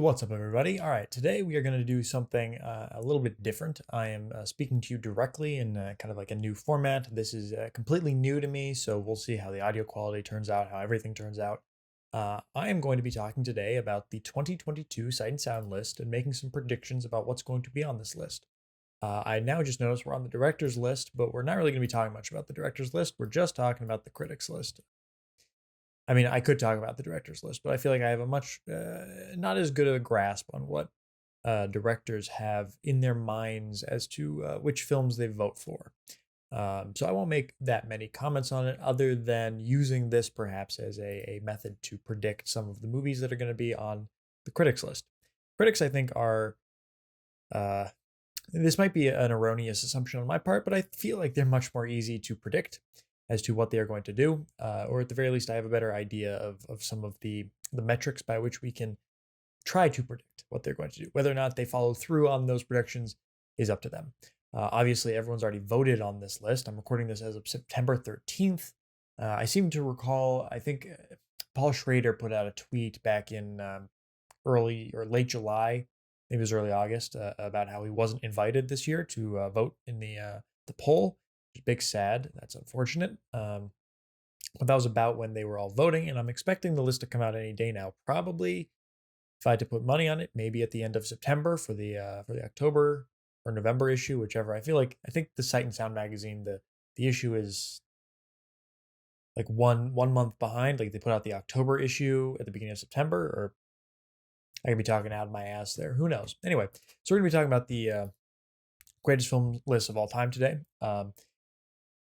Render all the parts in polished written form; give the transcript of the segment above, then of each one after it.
What's up, everybody? All right, today we are going to do something a little bit different. I am speaking to you directly in kind of like a new format. This is completely new to me, so we'll see how the audio quality turns out, how everything turns out. I am going to be talking today about the 2022 Sight and Sound list and making some predictions about what's going to be on this list. I now just noticed we're on the director's list, but we're not really going to be talking much about the director's list. We're just talking about the critics list. I mean, I could talk about the director's list, but I feel like I have a much not as good of a grasp on what directors have in their minds as to which films they vote for. So I won't make that many comments on it other than using this perhaps as a method to predict some of the movies that are going to be on the critics list. Critics, I think, are uh, this might be an erroneous assumption on my part, but I feel like they're much more easy to predict as to what they are going to do, or at the very least, I have a better idea of some of the metrics by which we can try to predict what they're going to do. Whether or not they follow through on those predictions is up to them. Obviously, everyone's already voted on this list. I'm recording this as of September 13th. I seem to recall, I think Paul Schrader put out a tweet back in early or late July, maybe it was early August, about how he wasn't invited this year to vote in the poll. Which is big sad. That's unfortunate. But that was about when they were all voting, and I'm expecting the list to come out any day now. Probably, if I had to put money on it, maybe at the end of September for the October or November issue, whichever. I think the Sight and Sound magazine, the issue is like one month behind. Like they put out the October issue at the beginning of September, or I could be talking out of my ass there. Who knows? Anyway, so we're gonna be talking about the greatest film list of all time today.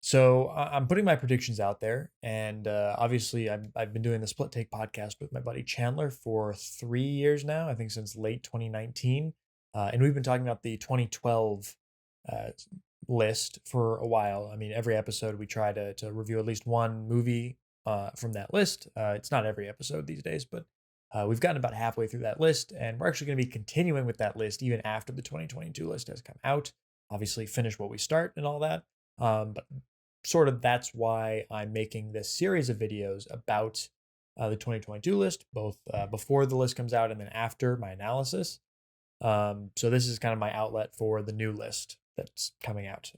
So I'm putting my predictions out there, and obviously I've been doing the Split Take podcast with my buddy Chandler for 3 years now. I think since late 2019, and we've been talking about the 2012 uh, list for a while. I mean, every episode we try to review at least one movie from that list. It's not every episode these days, but we've gotten about halfway through that list, and we're actually going to be continuing with that list even after the 2022 list has come out. Obviously, finish what we start and all that. But sort of that's why I'm making this series of videos about the 2022 list, both before the list comes out and then after my analysis. So this is kind of my outlet for the new list that's coming out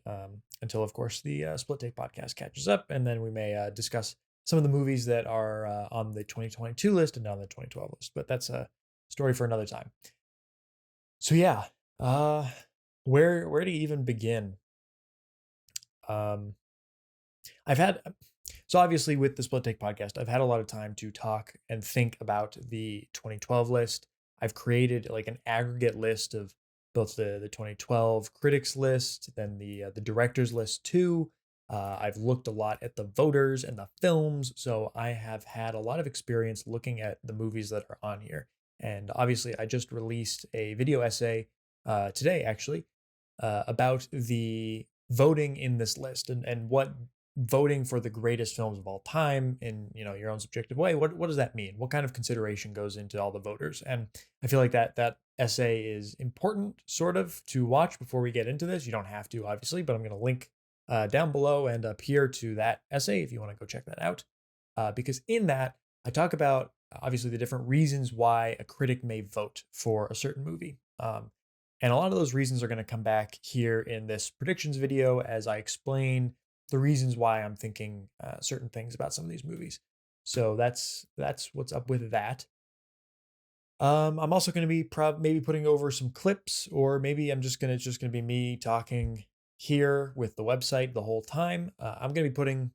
until, of course, the Split Take podcast catches up, and then we may discuss some of the movies that are on the 2022 list and on the 2012 list. But that's a story for another time. So yeah, uh, where to even begin? Um, I've had so obviously with the Split Take podcast, I've had a lot of time to talk and think about the 2012 list. I've created like an aggregate list of both the 2012 critics list, then the directors list too. I've looked a lot at the voters and the films, so I have had a lot of experience looking at the movies that are on here. And obviously, I just released a video essay today, actually, about the voting in this list and what voting for the greatest films of all time in your own subjective way, what does that mean? What kind of consideration goes into all the voters? And I feel like that essay is important sort of to watch before we get into this. You don't have to, obviously, but I'm going to link down below and up here to that essay if you want to go check that out, because in that I talk about obviously the different reasons why a critic may vote for a certain movie. And a lot of those reasons are going to come back here in this predictions video as I explain the reasons why I'm thinking certain things about some of these movies. So that's what's up with that. I'm also going to be maybe putting over some clips, or maybe it's just gonna be me talking here with the website the whole time. I'm going to be putting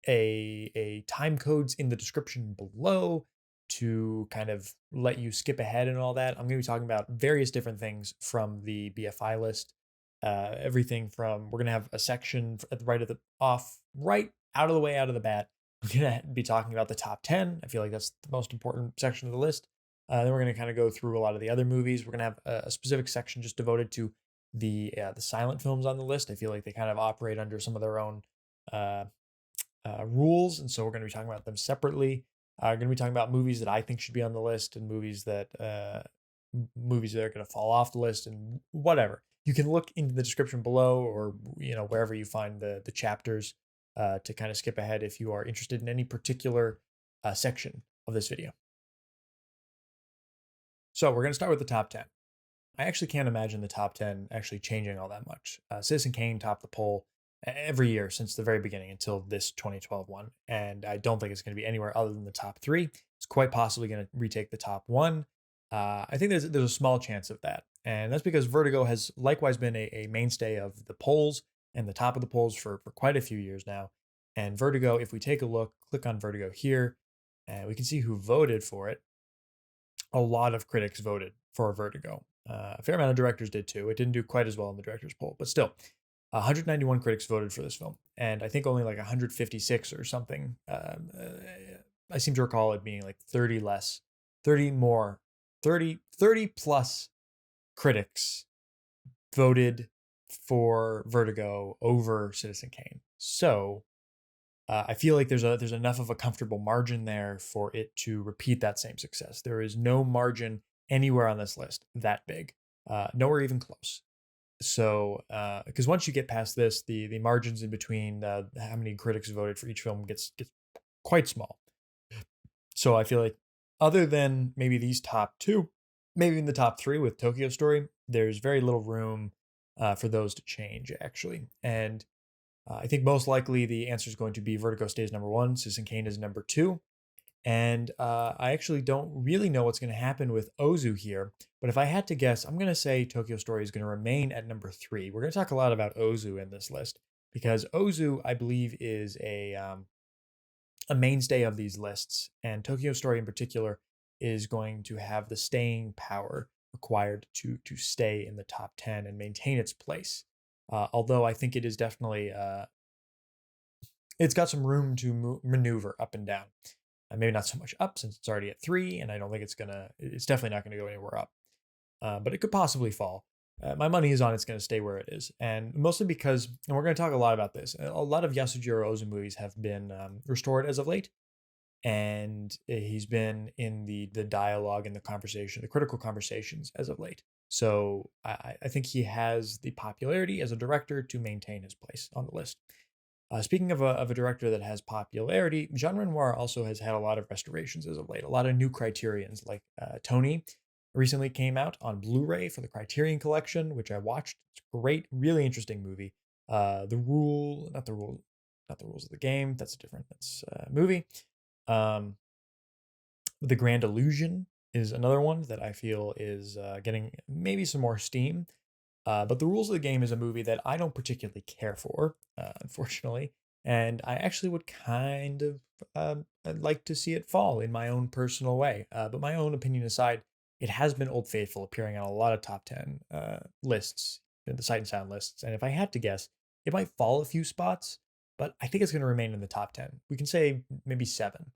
a time codes in the description below to kind of let you skip ahead and all that. I'm going to be talking about various different things from the BFI list. Everything from we're going to have a section at the right out of the way out of the bat. We're going to be talking about the top 10. I feel like that's the most important section of the list. Then we're going to kind of go through a lot of the other movies. We're going to have a specific section just devoted to the silent films on the list. I feel like they kind of operate under some of their own uh, rules, and so we're going to be talking about them separately. We're going to be talking about movies that I think should be on the list and movies that are going to fall off the list and whatever. You can look into the description below, or wherever you find the chapters to kind of skip ahead if you are interested in any particular section of this video. So we're going to start with the top 10. I actually can't imagine the top 10 actually changing all that much. Citizen Kane topped the poll every year since the very beginning until this 2012 one. And I don't think it's going to be anywhere other than the top three. It's quite possibly going to retake the top one. I think there's a small chance of that. And that's because Vertigo has likewise been a mainstay of the polls and the top of the polls for quite a few years now. And Vertigo, if we take a look, click on Vertigo here, and we can see who voted for it. A lot of critics voted for Vertigo. A fair amount of directors did too. It didn't do quite as well in the directors poll, but still, 191 critics voted for this film, and I think only like 156 or something. I seem to recall it being like 30 less, 30 more, 30 plus critics voted for Vertigo over Citizen Kane. So I feel like there's enough of a comfortable margin there for it to repeat that same success. There is no margin anywhere on this list that big, nowhere even close. So, because once you get past this, the margins in between how many critics voted for each film gets quite small. So I feel like other than maybe these top two, maybe in the top three with Tokyo Story, there's very little room for those to change actually. And I think most likely the answer is going to be Vertigo stays number one, Citizen Kane is number two. And I actually don't really know what's going to happen with Ozu here. But if I had to guess, I'm going to say Tokyo Story is going to remain at number three. We're going to talk a lot about Ozu in this list because Ozu, I believe, is a mainstay of these lists. And Tokyo Story in particular is going to have the staying power required to stay in the top 10 and maintain its place. Although I think it is definitely, it's got some room to maneuver up and down. Maybe not so much up since it's already at three, and I don't think it's definitely not going to go anywhere up. But it could possibly fall. My money is on it's going to stay where it is. And mostly because, and we're going to talk a lot about this, a lot of Yasujiro Ozu movies have been restored as of late. And he's been in the dialogue and the conversation, the critical conversations as of late. So I think he has the popularity as a director to maintain his place on the list. Speaking of a director that has popularity, Jean Renoir also has had a lot of restorations as of late, a lot of new criterions, like Tony recently came out on Blu-ray for the Criterion Collection, which I watched. It's a great, really interesting movie. Not the rules of the game. That's a movie. The Grand Illusion is another one that I feel is getting maybe some more steam. But The Rules of the Game is a movie that I don't particularly care for, unfortunately. And I actually would kind of I'd like to see it fall in my own personal way. But my own opinion aside, it has been Old Faithful appearing on a lot of top 10 lists, the Sight and Sound lists. And if I had to guess, it might fall a few spots, but I think it's going to remain in the top 10. We can say maybe 7.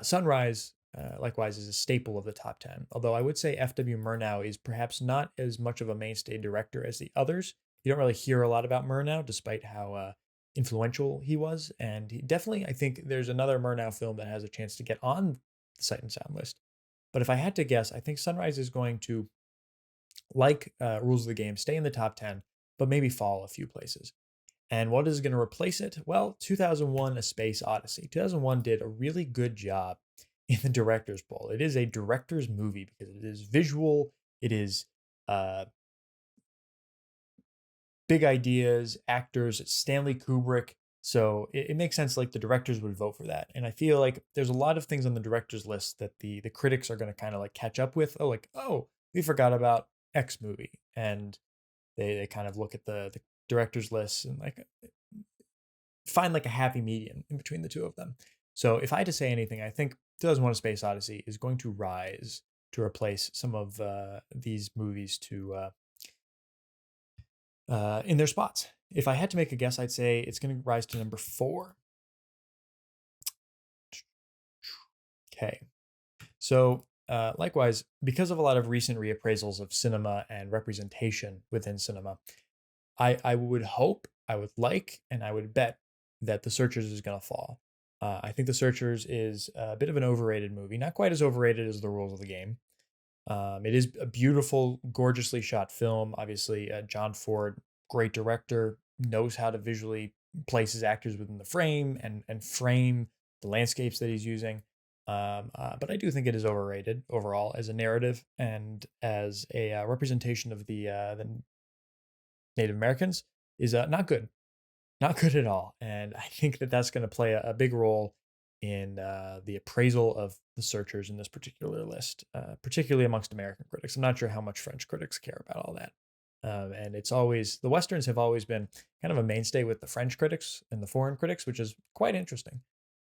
Sunrise likewise is a staple of the top 10, although I would say F.W. Murnau is perhaps not as much of a mainstay director as the others. You don't really hear a lot about Murnau, despite how influential he was, and definitely, I think there's another Murnau film that has a chance to get on the Sight and Sound list. But if I had to guess, I think Sunrise is going to, like Rules of the Game, stay in the top 10, but maybe fall a few places. And what is going to replace it? Well, 2001: A Space Odyssey. 2001 did a really good job in the director's poll. It is a director's movie because it is visual, it is big ideas, actors, it's Stanley Kubrick. So it makes sense like the directors would vote for that. And I feel like there's a lot of things on the director's list that the critics are going to kind of like catch up with. Oh, we forgot about X movie. And they kind of look at the director's list and like find like a happy medium in between the two of them. So if I had to say anything, I think 2001: A Space Odyssey is going to rise to replace some of these movies to in their spots. If I had to make a guess, I'd say it's going to rise to number 4. Okay. So likewise, because of a lot of recent reappraisals of cinema and representation within cinema, I would hope, I would like, and I would bet that The Searchers is going to fall. I think The Searchers is a bit of an overrated movie, not quite as overrated as The Rules of the Game. It is a beautiful, gorgeously shot film. Obviously, John Ford, great director, knows how to visually place his actors within the frame and frame the landscapes that he's using. But I do think it is overrated overall as a narrative and as a representation of the Native Americans is not good, not good at all. And I think that that's going to play a big role in the appraisal of the searchers in this particular list, particularly amongst American critics. I'm not sure how much French critics care about all that. And it's always, the Westerns have always been kind of a mainstay with the French critics and the foreign critics, which is quite interesting.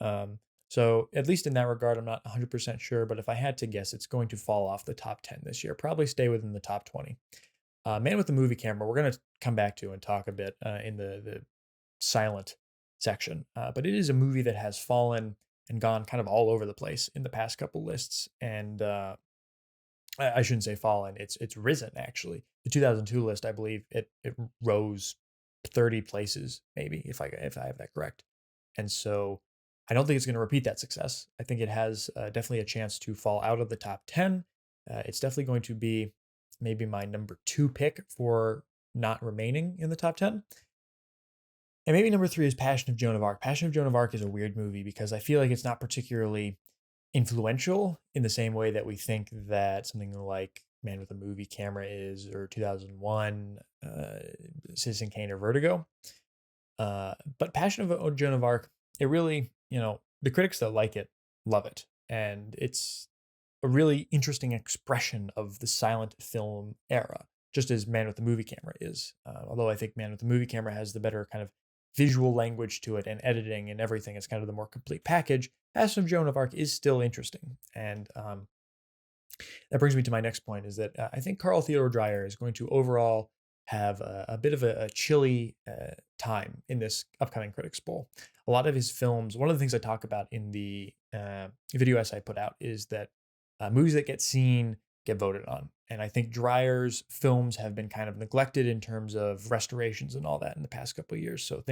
Um, so at least in that regard, I'm not 100% sure, but if I had to guess, it's going to fall off the top 10 this year, probably stay within the top 20. Man with the Movie Camera, we're going to come back to and talk a bit in the silent section. But it is a movie that has fallen and gone kind of all over the place in the past couple lists. And I shouldn't say fallen, it's risen actually. The 2002 list, I believe it rose 30 places, maybe, if I have that correct. And so I don't think it's going to repeat that success. I think it has definitely a chance to fall out of the top 10. It's definitely going to be maybe my number 2 pick for not remaining in the top 10. And maybe number 3 is Passion of Joan of Arc. Passion of Joan of Arc is a weird movie because I feel like it's not particularly influential in the same way that we think that something like Man with a Movie Camera is, or 2001, Citizen Kane, or Vertigo. But Passion of Joan of Arc, it really, the critics that like it love it. And it's a really interesting expression of the silent film era, just as Man with the Movie Camera is. Although I think Man with the Movie Camera has the better kind of visual language to it and editing and everything. It's kind of the more complete package. Passion of Joan of Arc is still interesting. And that brings me to my next point, is that I think Carl Theodor Dreyer is going to overall have a bit of a chilly time in this upcoming Critics Bowl. A lot of his films, one of the things I talk about in the video essay I put out is that movies that get seen get voted on. And I think Dreyer's films have been kind of neglected in terms of restorations and all that in the past couple of years. So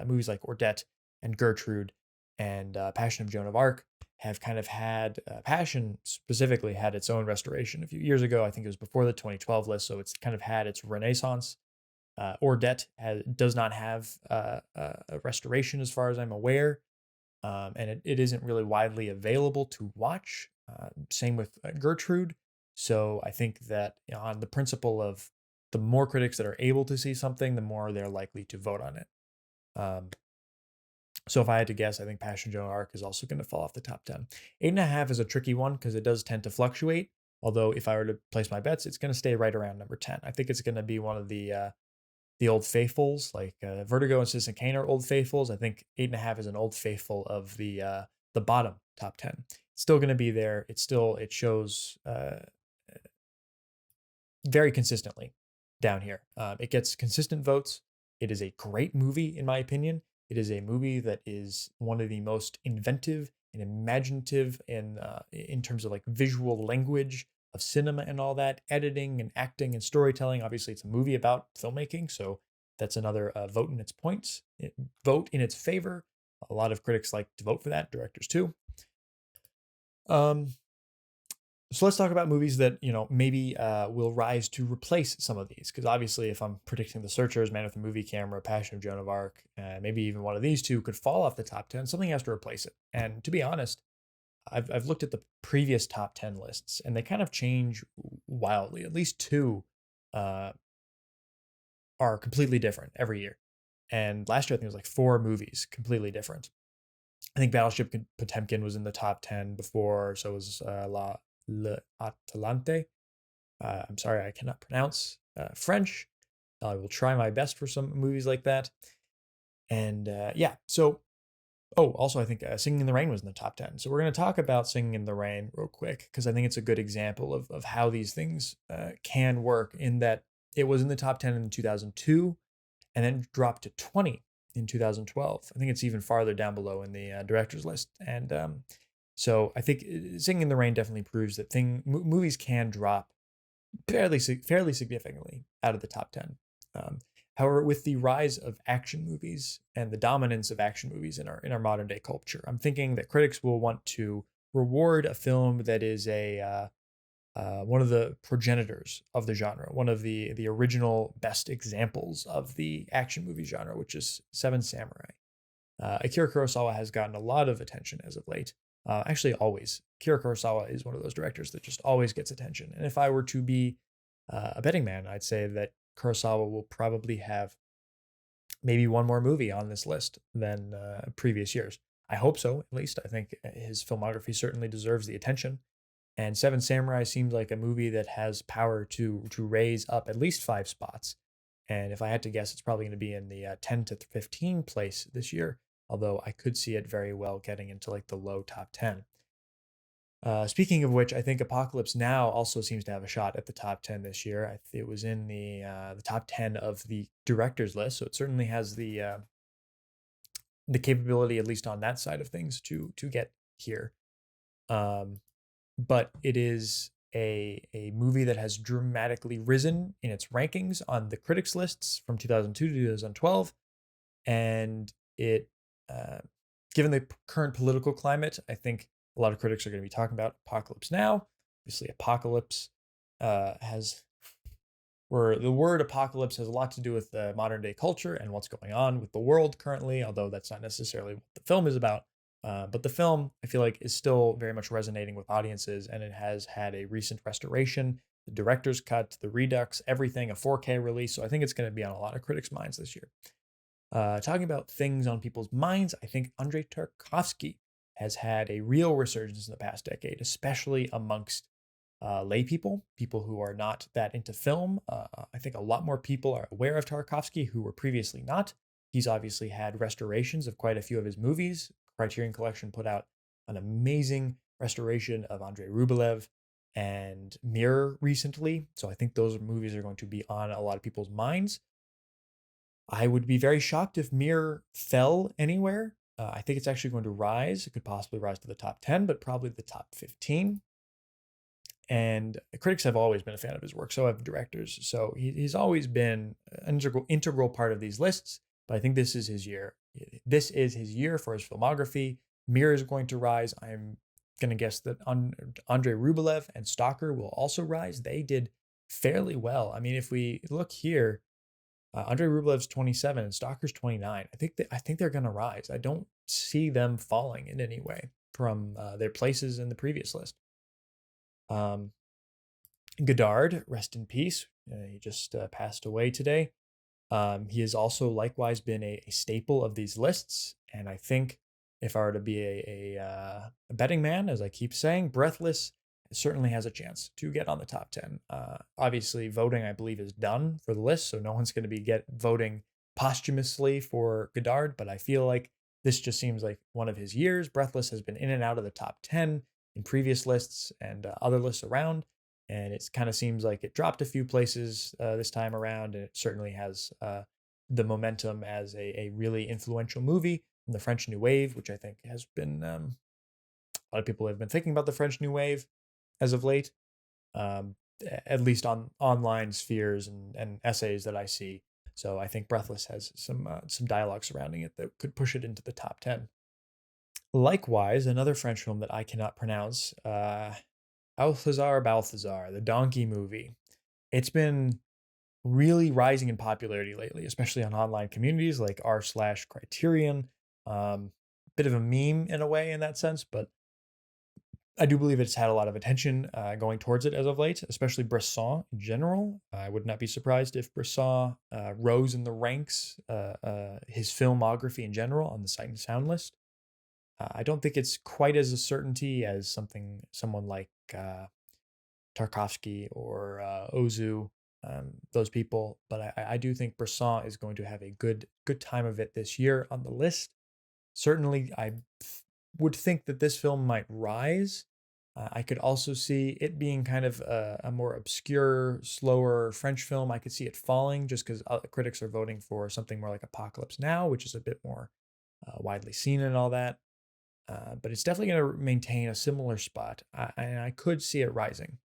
movies like Ordet and Gertrude and Passion of Joan of Arc have kind of had, Passion specifically had its own restoration a few years ago. I think it was before the 2012 list, so it's kind of had its renaissance. Ordet does not have a restoration as far as I'm aware, and it isn't really widely available to watch. Same with Gertrude. So I think that on the principle of the more critics that are able to see something, the more they're likely to vote on it. So if I had to guess, I think Passion Joan of Arc is also going to fall off the top 10. 8.5 is a tricky one because it does tend to fluctuate. Although if I were to place my bets, it's going to stay right around number 10. I think it's going to be one of the old faithfuls, like Vertigo and Citizen Kane are old faithfuls. I think 8.5 is an old faithful of the bottom top 10. It's still going to be there. It shows very consistently down here. It gets consistent votes. It is a great movie, in my opinion. It is a movie that is one of the most inventive and imaginative in terms of like visual language of cinema and all that, editing and acting and storytelling. Obviously, it's a movie about filmmaking, so that's another vote in its points. Vote in its favor. A lot of critics like to vote for that, directors too. So let's talk about movies that, maybe will rise to replace some of these. Because obviously, if I'm predicting The Searchers, Man with a Movie Camera, Passion of Joan of Arc, maybe even one of these two could fall off the top 10, something has to replace it. And to be honest, I've looked at the previous top 10 lists, and they kind of change wildly. At least two are completely different every year. And last year, I think it was like 4 movies completely different. I think Battleship Potemkin was in the top 10 before, so was L'Atalante. I'm sorry, I cannot pronounce French. I will try my best for some movies like that. And also I think Singing in the Rain was in the top 10. So we're going to talk about Singing in the Rain real quick, because I think it's a good example of how these things can work, in that it was in the top 10 in 2002 and then dropped to 20 in 2012. I think it's even farther down below in the director's list. And so I think Singing in the Rain definitely proves that movies can drop fairly significantly out of the top 10. However, with the rise of action movies and the dominance of action movies in our modern day culture, I'm thinking that critics will want to reward a film that is one of the progenitors of the genre, one of the original best examples of the action movie genre, which is Seven Samurai. Akira Kurosawa has gotten a lot of attention as of late, Actually, always. Akira Kurosawa is one of those directors that just always gets attention. And if I were to be a betting man, I'd say that Kurosawa will probably have maybe one more movie on this list than previous years. I hope so, at least. I think his filmography certainly deserves the attention. And Seven Samurai seems like a movie that has power to raise up at least 5 spots. And if I had to guess, it's probably going to be in the 10 to 15 place this year. Although I could see it very well getting into like the low top 10. Speaking of which, I think Apocalypse Now also seems to have a shot at the top 10 this year. It was in the top 10 of the directors list, so it certainly has the capability, at least on that side of things, to get here. But it is a movie that has dramatically risen in its rankings on the critics lists from 2002 to 2012, and it, given the current political climate, I think a lot of critics are going to be talking about Apocalypse Now. Obviously, apocalypse has, where the word apocalypse has a lot to do with the modern day culture and what's going on with the world currently, although that's not necessarily what the film is about. But the film, I feel like, is still very much resonating with audiences, and it has had a recent restoration, the director's cut, the redux, everything, a 4K release. So I think it's going to be on a lot of critics' minds this year. Talking about things on people's minds, I think Andrei Tarkovsky has had a real resurgence in the past decade, especially amongst lay people who are not that into film. I think a lot more people are aware of Tarkovsky who were previously not. He's obviously had restorations of quite a few of his movies. Criterion Collection put out an amazing restoration of Andrei Rublev and Mirror recently. So I think those movies are going to be on a lot of people's minds. I would be very shocked if Mirror fell anywhere. I think it's actually going to rise. It could possibly rise to the top 10, but probably the top 15. And critics have always been a fan of his work. So have directors. So he's always been an integral part of these lists. But I think this is his year. This is his year for his filmography. Mirror is going to rise. I'm going to guess that Andrei Rublev and Stalker will also rise. They did fairly well. I mean, if we look here, Andrei Rublev's 27 and Stalker's 29. I think they're going to rise. I don't see them falling in any way from their places in the previous list. Godard, rest in peace. He just passed away today. He has also likewise been a staple of these lists, and I think if I were to be a betting man, as I keep saying, Breathless certainly has a chance to get on the top 10. Obviously, voting, I believe, is done for the list, so no one's going to be voting posthumously for Godard, but I feel like this just seems like one of his years. Breathless has been in and out of the top 10 in previous lists and other lists around, and it kind of seems like it dropped a few places this time around, and it certainly has the momentum as a really influential movie from the French New Wave, which I think has been, a lot of people have been thinking about the French New Wave as of late, at least on online spheres and essays that I see. So I think Breathless has some dialogue surrounding it that could push it into the top 10. Likewise, another French film that I cannot pronounce, Balthazar, the donkey movie. It's been really rising in popularity lately, especially on online communities like r/Criterion. Bit of a meme in a way in that sense, but I do believe it's had a lot of attention going towards it as of late, especially Bresson in general. I would not be surprised if Bresson rose in the ranks, his filmography in general, on the Sight and Sound list. I don't think it's quite as a certainty as someone like Tarkovsky or Ozu, those people, but I do think Bresson is going to have a good time of it this year on the list. Certainly, I would think that this film might rise. I could also see it being kind of a more obscure, slower French film. I could see it falling just because critics are voting for something more like Apocalypse Now, which is a bit more widely seen and all that. But it's definitely going to maintain a similar spot, and I could see it rising.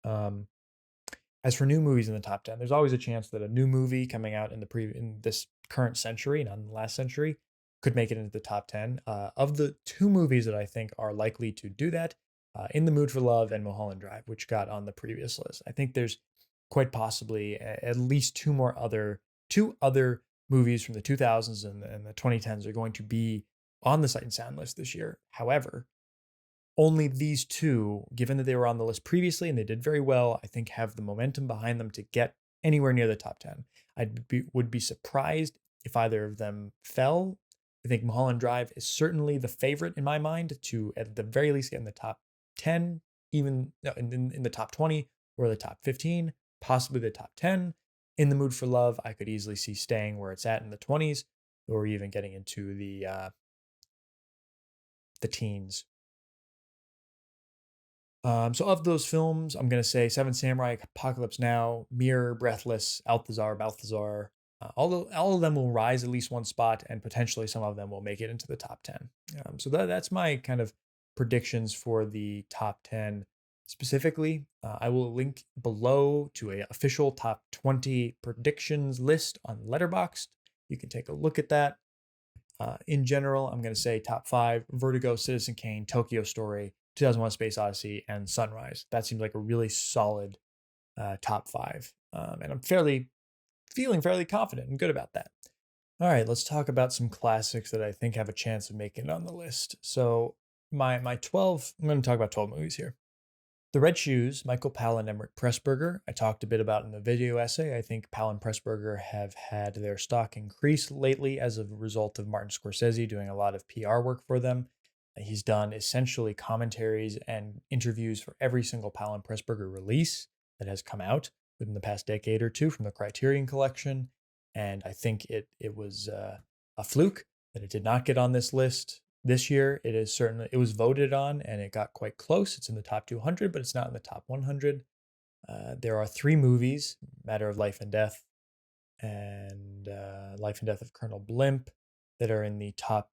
As for new movies in the top 10, there's always a chance that a new movie coming out in this current century, not in the last century, could make it into the top 10. Of the 2 movies that I think are likely to do that, In the Mood for Love and Mulholland Drive, which got on the previous list. I think there's quite possibly at least 2 other movies from the 2000s and the 2010s are going to be on the Sight and Sound list this year. However, only these two, given that they were on the list previously and they did very well, I think have the momentum behind them to get anywhere near the top 10. Would be surprised if either of them fell. I think Mulholland Drive is certainly the favorite in my mind to, at the very least, get in the top 10, even in the top 20 or the top 15, possibly the top 10. In the Mood for Love, I could easily see staying where it's at in the 20s or even getting into the teens. So of those films, I'm going to say Seven Samurai, Apocalypse Now, Mirror, Breathless, Balthazar. All of them will rise at least one spot, and potentially some of them will make it into the top 10. So that's my kind of predictions for the top 10 specifically. I will link below to a official top 20 predictions list on Letterboxd. You can take a look at that. In general, I'm going to say top 5: Vertigo, Citizen Kane, Tokyo Story, 2001: Space Odyssey, and Sunrise. That seems like a really solid top 5. And I'm feeling fairly confident and good about that. All right, let's talk about some classics that I think have a chance of making it on the list. So my 12, I'm going to talk about 12 movies here. The Red Shoes, Michael Powell and Emmerich Pressburger, I talked a bit about in the video essay. I think Powell and Pressburger have had their stock increase lately as a result of Martin Scorsese doing a lot of PR work for them. He's done essentially commentaries and interviews for every single Powell and Pressburger release that has come out within the past decade or two from the Criterion Collection. And I think it was a fluke that it did not get on this list. This year, it was voted on and it got quite close. It's in the top 200, but it's not in the top 100. There are 3 movies, Matter of Life and Death and Life and Death of Colonel Blimp, that are in the top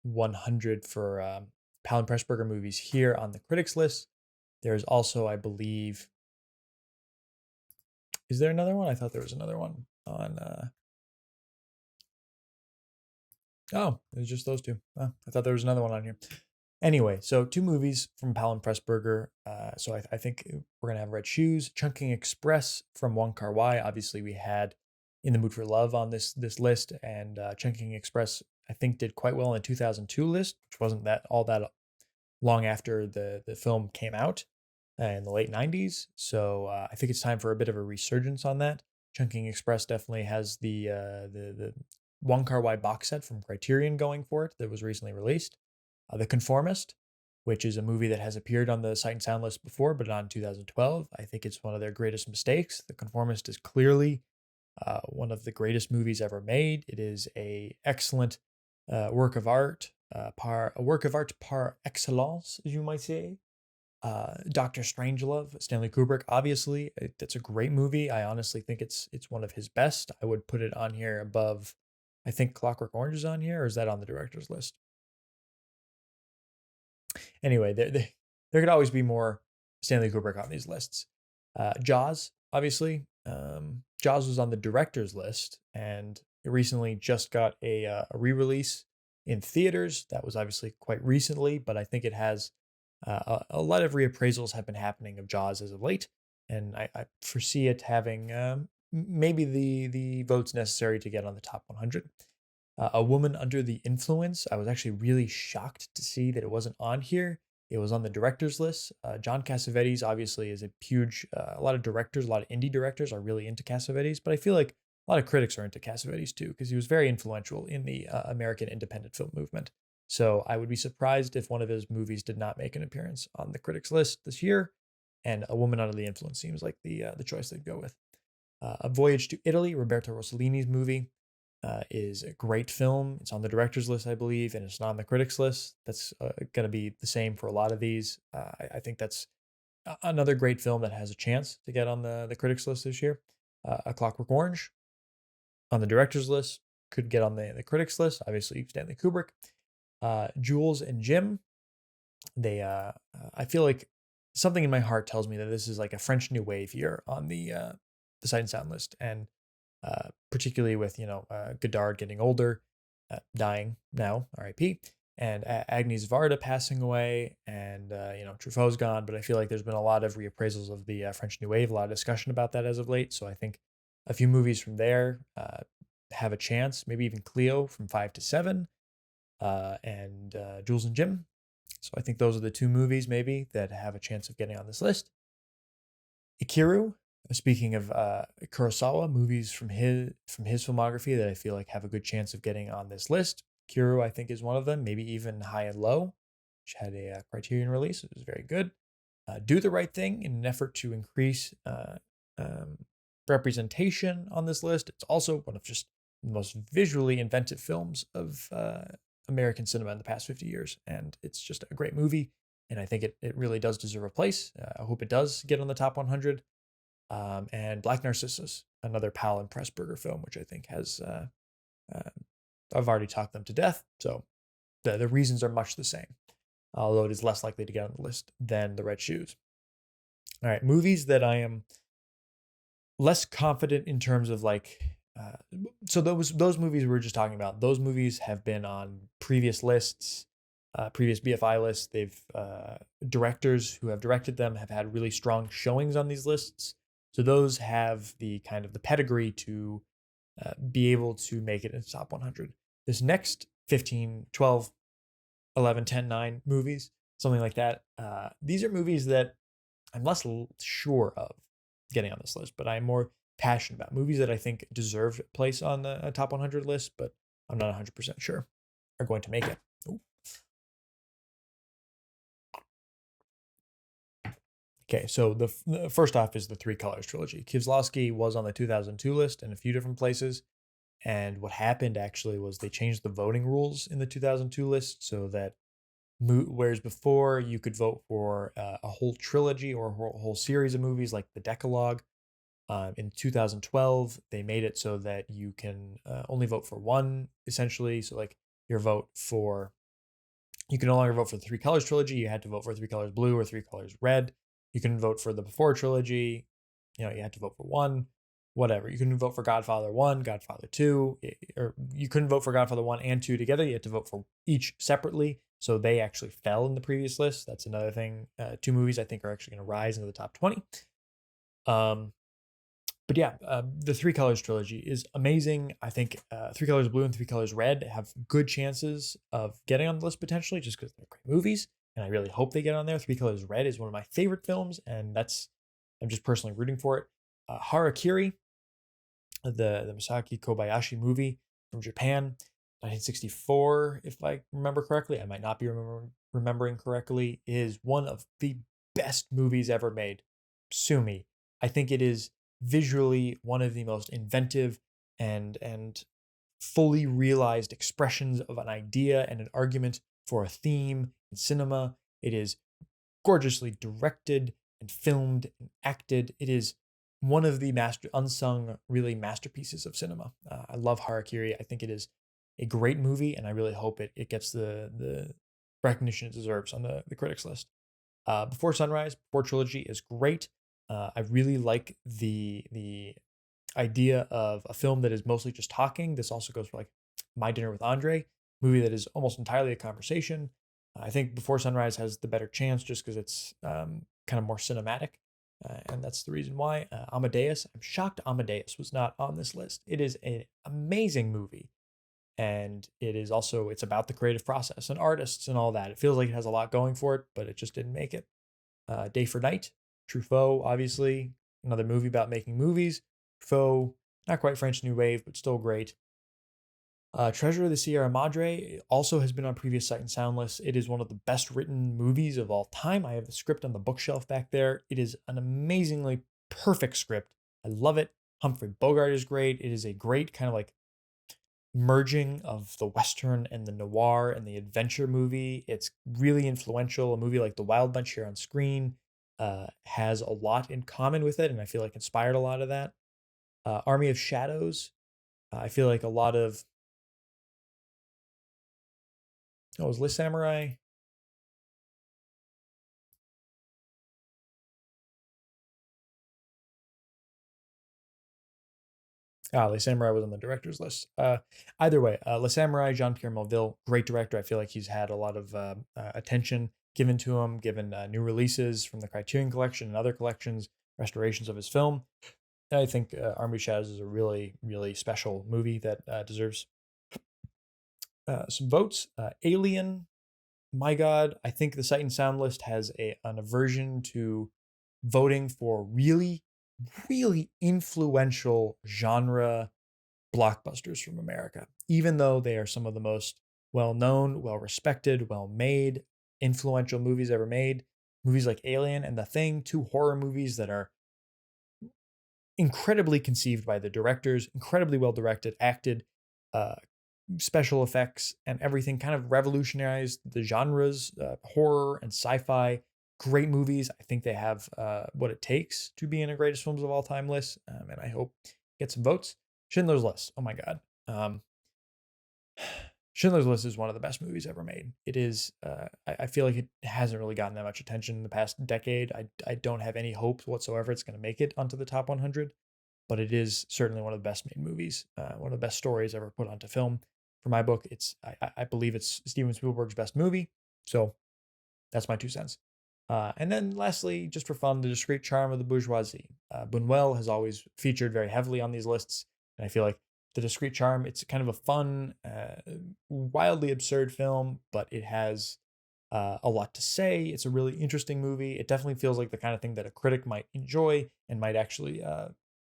100 for Powell and Pressburger movies here on the critics list. There's also, I believe, is there another one? I thought there was another one on oh, it was just those two. Oh, I thought there was another one on here. Anyway, so 2 movies from Powell and Pressburger. So I think we're gonna have Red Shoes, Chungking Express from Wong Kar-wai. Obviously, we had In the Mood for Love on this list, and Chungking Express I think did quite well in the 2002 list, which wasn't all that long after the film came out in the late 90s. So I think it's time for a bit of a resurgence on that. Chungking Express definitely has the Wong Kar-wai box set from Criterion going for it that was recently released. The Conformist, which is a movie that has appeared on the Sight and Sound list before, but not in 2012. I think it's one of their greatest mistakes. The Conformist is clearly one of the greatest movies ever made. It is a excellent work of art, a work of art par excellence, as you might say. Dr. Strangelove, Stanley Kubrick, obviously, that's a great movie. I honestly think it's one of his best. I would put it on here above, I think Clockwork Orange is on here, or is that on the director's list? Anyway, there could always be more Stanley Kubrick on these lists. Jaws, obviously. Jaws was on the director's list, and it recently just got a re-release in theaters. That was obviously quite recently, but I think it has a lot of reappraisals have been happening of Jaws as of late, and I foresee it having maybe the votes necessary to get on the top 100. A Woman Under the Influence. I was actually really shocked to see that it wasn't on here. It was on the director's list. John Cassavetes obviously is a huge, a lot of directors, a lot of indie directors are really into Cassavetes, but I feel like a lot of critics are into Cassavetes too, because he was very influential in the American independent film movement. So I would be surprised if one of his movies did not make an appearance on the critics list this year. And A Woman Under the Influence seems like the choice they'd go with. A Voyage to Italy, Roberto Rossellini's movie, is a great film. It's on the director's list, I believe, and it's not on the critics list. That's going to be the same for a lot of these. I think that's another great film that has a chance to get on the critics list this year. A Clockwork Orange on the director's list, could get on the critics list. Obviously, Stanley Kubrick. Jules and Jim. I feel like something in my heart tells me that this is like a French New Wave year on the Sight and Sound list, and particularly with Godard getting older, dying now, R.I.P., and Agnes Varda passing away, and Truffaut's gone. But I feel like there's been a lot of reappraisals of the French New Wave, a lot of discussion about that as of late. So I think a few movies from there have a chance. Maybe even Cleo from 5 to 7. and Jules and Jim. So I think those are the two movies maybe that have a chance of getting on this list. Ikiru, speaking of Kurosawa, movies from his filmography that I feel like have a good chance of getting on this list. Ikiru, I think, is one of them, maybe even High and Low, which had a Criterion release. It was very good. Do the Right Thing in an effort to increase representation on this list. It's also one of just the most visually inventive films of American cinema in the past 50 years. And it's just a great movie. And I think it really does deserve a place. I hope it does get on the top 100. And Black Narcissus, another Powell and Pressburger film, which I think has, I've already talked them to death. So the reasons are much the same, although it is less likely to get on the list than The Red Shoes. All right, movies that I am less confident in terms of so those movies we were just talking about, those movies have been on previous lists, previous BFI lists. They've directors who have directed them have had really strong showings on these lists. So those have the kind of the pedigree to be able to make it in the top 100. This next 15, 12, 11, 10, 9 movies, something like that. These are movies that I'm less sure of getting on this list, but I'm more passionate about. Movies that I think deserve a place on the top 100 list, but I'm not 100% sure are going to make it. Ooh. Okay, so the first off is the Three Colors trilogy. Kieslowski was on the 2002 list in a few different places. And what happened actually was they changed the voting rules in the 2002 list so that whereas before you could vote for a whole trilogy or a whole series of movies like the Decalogue, in 2012 they made it so that you can only vote for one, essentially. So like you can no longer vote for the Three Colors trilogy. You had to vote for Three Colors Blue or Three Colors Red. You couldn't vote for the Before trilogy. You had to vote for one. Whatever. You couldn't vote for Godfather 1, Godfather 2, or you couldn't vote for Godfather 1 and 2 together. You had to vote for each separately. So they actually fell in the previous list. That's another thing. Two movies I think are actually going to rise into the top 20. But yeah, the Three Colors trilogy is amazing. I think Three Colors Blue and Three Colors Red have good chances of getting on the list potentially just because they're great movies. And I really hope they get on there. Three Colors Red is one of my favorite films, and I'm just personally rooting for it. Harakiri, the Masaki Kobayashi movie from Japan, 1964, if I remember correctly. I might not be remembering correctly. Is one of the best movies ever made. Sue me. I think it is visually one of the most inventive and fully realized expressions of an idea and an argument for a theme in cinema. It is gorgeously directed and filmed and acted. It is one of the unsung really masterpieces of cinema. I love Harakiri. I think it is a great movie, and I really hope it gets the recognition it deserves on the critics list. Before Sunrise, Before trilogy is great. I really like the idea of a film that is mostly just talking. This also goes for like My Dinner with Andre, movie that is almost entirely a conversation. I think Before Sunrise has the better chance just because it's kind of more cinematic. And that's the reason why. Amadeus, I'm shocked Amadeus was not on this list. It is an amazing movie. And it's about the creative process and artists and all that. It feels like it has a lot going for it, but it just didn't make it. Day for Night, Truffaut, obviously, another movie about making movies. Truffaut, not quite French New Wave, but still great. Treasure of the Sierra Madre also has been on previous Sight and Sound lists. It is one of the best written movies of all time. I have the script on the bookshelf back there. It is an amazingly perfect script. I love it. Humphrey Bogart is great. It is a great kind of like merging of the Western and the noir and the adventure movie. It's really influential. A movie like The Wild Bunch here on screen has a lot in common with it, and I feel like inspired a lot of that. Army of Shadows, I feel like a lot of was Les Samurai. Les Samurai was on the director's list. Either way, Les Samurai, Jean-Pierre Melville, great director. I feel like he's had a lot of attention given to him, given new releases from the Criterion Collection and other collections, restorations of his film. And I think Army of Shadows is a really, really special movie that deserves some votes. Alien. My God, I think the Sight and Sound list has an aversion to voting for really, really influential genre blockbusters from America, even though they are some of the most well known, well respected, well made, influential movies ever made. Movies like Alien and The Thing, two horror movies that are incredibly conceived by the directors, incredibly well directed, acted, uh, special effects, and everything kind of revolutionized the genres, horror and sci-fi. Great movies. I think they have what it takes to be in a greatest films of all time list, and I hope get some votes. Schindler's List. Oh my God. Schindler's List is one of the best movies ever made. It is. I feel like it hasn't really gotten that much attention in the past decade. I don't have any hope whatsoever it's going to make it onto the top 100, but it is certainly one of the best made movies. One of the best stories ever put onto film. For my book, I believe it's Steven Spielberg's best movie. So that's my 2 cents. And then lastly, just for fun, The Discreet Charm of the Bourgeoisie. Buñuel has always featured very heavily on these lists, and I feel like The Discreet Charm, it's kind of a fun, wildly absurd film, but it has a lot to say. It's a really interesting movie. It definitely feels like the kind of thing that a critic might enjoy and might actually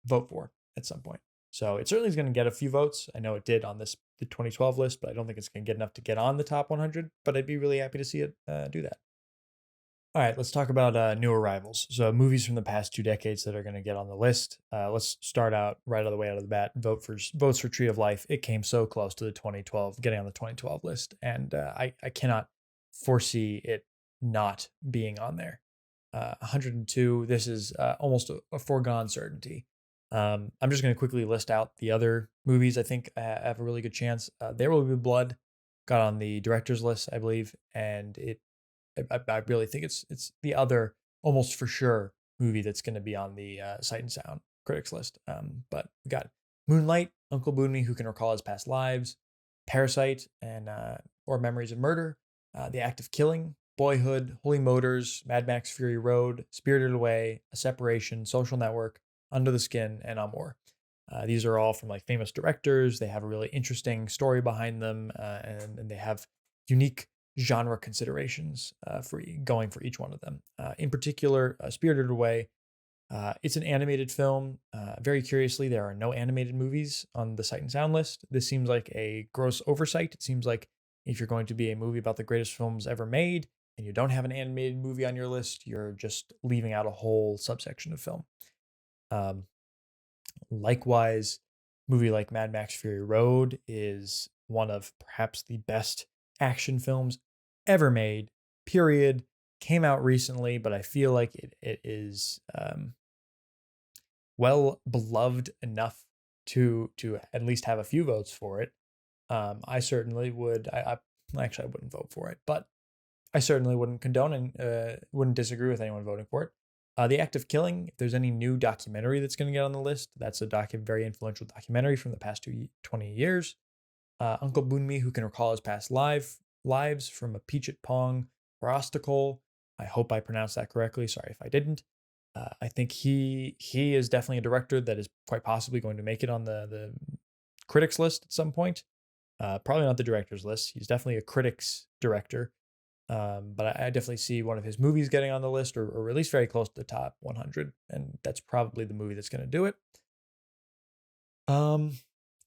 vote for at some point. So it certainly is going to get a few votes. I know it did on the 2012 list, but I don't think it's going to get enough to get on the top 100. But I'd be really happy to see it do that. All right, let's talk about new arrivals. So movies from the past 2 decades that are going to get on the list. Let's start out right out of the way out of the bat. Votes for Tree of Life. It came so close to the 2012, getting on the 2012 list, and I cannot foresee it not being on there. 102. This is almost a foregone certainty. I'm just going to quickly list out the other movies I think have a really good chance. There Will Be Blood got on the director's list, I believe, and I really think it's the other almost for sure movie that's going to be on the Sight and Sound critics list. But we got Moonlight, Uncle Boonmee, Who Can Recall His Past Lives, Parasite, and or Memories of Murder, The Act of Killing, Boyhood, Holy Motors, Mad Max Fury Road, Spirited Away, A Separation, Social Network, Under the Skin, and Amour. These are all from like famous directors. They have a really interesting story behind them, and they have unique genre considerations for going for each one of them. In particular, Spirited Away. It's an animated film. Very curiously, there are no animated movies on the Sight and Sound list. This seems like a gross oversight. It seems like if you're going to be a movie about the greatest films ever made and you don't have an animated movie on your list, you're just leaving out a whole subsection of film. Likewise, movie like Mad Max Fury Road is one of perhaps the best action films ever made, period. Came out recently, but I feel like it is well beloved enough to at least have a few votes for it. I certainly would. I actually I wouldn't vote for it, but I certainly wouldn't condone and wouldn't disagree with anyone voting for it. The Act of Killing, if there's any new documentary that's going to get on the list, that's a very influential documentary from the past 20 years. Uncle Boonmee, Who Can Recall His Past Lives, from Apichat Pong Rostakol. I hope I pronounced that correctly. Sorry if I didn't. I think he is definitely a director that is quite possibly going to make it on the critics list at some point. Probably not the director's list. He's definitely a critics director. But I definitely see one of his movies getting on the list, or at least very close to the top 100, and that's probably the movie that's going to do it. So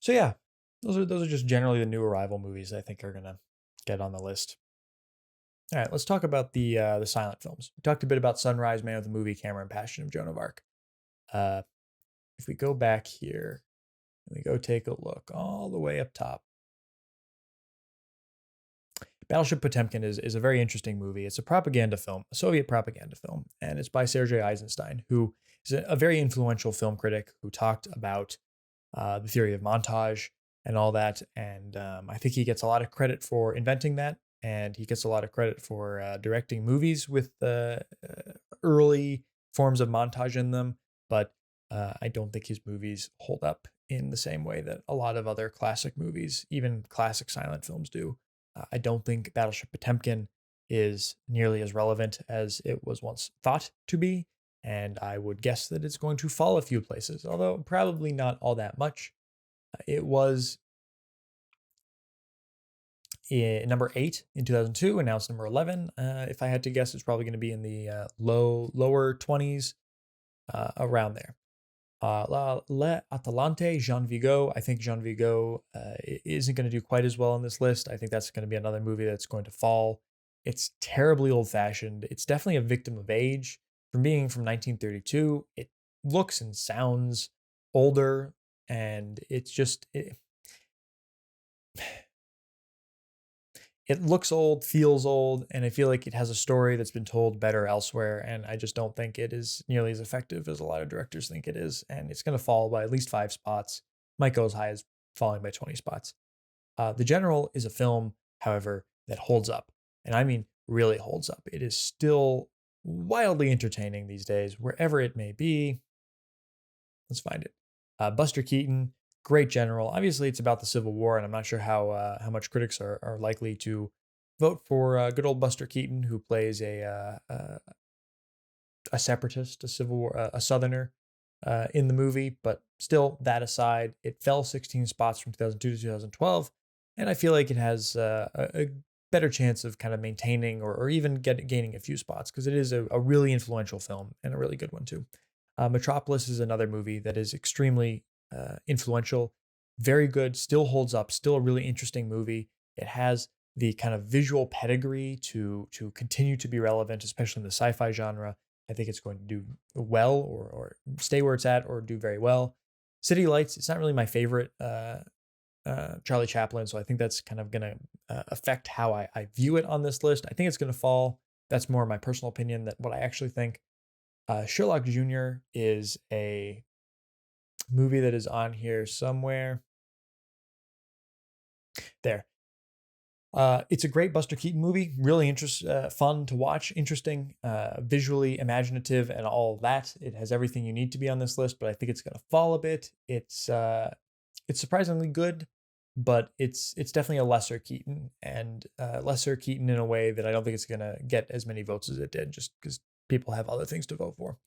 yeah, those are just generally the new arrival movies I think are going to get on the list. All right, let's talk about the silent films. We talked a bit about Sunrise, Man with a Movie Camera, and Passion of Joan of Arc. If we go back here, and we go take a look all the way up top. Battleship Potemkin is a very interesting movie. It's a propaganda film, a Soviet propaganda film, and it's by Sergei Eisenstein, who is a very influential film critic who talked about the theory of montage and all that. And I think he gets a lot of credit for inventing that, and he gets a lot of credit for directing movies with early forms of montage in them. But I don't think his movies hold up in the same way that a lot of other classic movies, even classic silent films, do. I don't think Battleship Potemkin is nearly as relevant as it was once thought to be, and I would guess that it's going to fall a few places, although probably not all that much. It was Number 8 in 2002, and now it's number 11. If I had to guess, it's probably going to be in the lower 20s, around there. Le Atalante, Jean Vigo. I think Jean Vigo isn't going to do quite as well on this list. I think that's going to be another movie that's going to fall. It's terribly old-fashioned. It's definitely a victim of age. From being from 1932, it looks and sounds older, and it's just it looks old, feels old, and I feel like it has a story that's been told better elsewhere, and I just don't think it is nearly as effective as a lot of directors think it is, and it's going to fall by at least 5 spots. Might go as high as falling by 20 spots. The General is a film, however, that holds up, and I mean really holds up. It is still wildly entertaining these days, wherever it may be. Let's find it. Buster Keaton, great general. Obviously, it's about the Civil War, and I'm not sure how much critics are likely to vote for good old Buster Keaton, who plays a separatist, a Civil War, a Southerner in the movie. But still, that aside, it fell 16 spots from 2002 to 2012, and I feel like it has a better chance of kind of maintaining or even gaining a few spots, because it is a really influential film and a really good one too. Metropolis is another movie that is extremely influential, very good, still holds up, still a really interesting movie. It has the kind of visual pedigree to continue to be relevant, especially in the sci-fi genre. I think it's going to do well, or stay where it's at, or do very well. City Lights, it's not really my favorite Charlie Chaplin, so I think that's kind of going to affect how I view it on this list. I think it's going to fall. That's more my personal opinion than what I actually think. Sherlock Jr. is a movie that is on here somewhere. There. It's a great Buster Keaton movie, really fun to watch, interesting, visually imaginative, and all that. It has everything you need to be on this list, but I think it's going to fall a bit. It's surprisingly good, but it's definitely a lesser Keaton, and lesser Keaton in a way that I don't think it's going to get as many votes as it did, just because people have other things to vote for.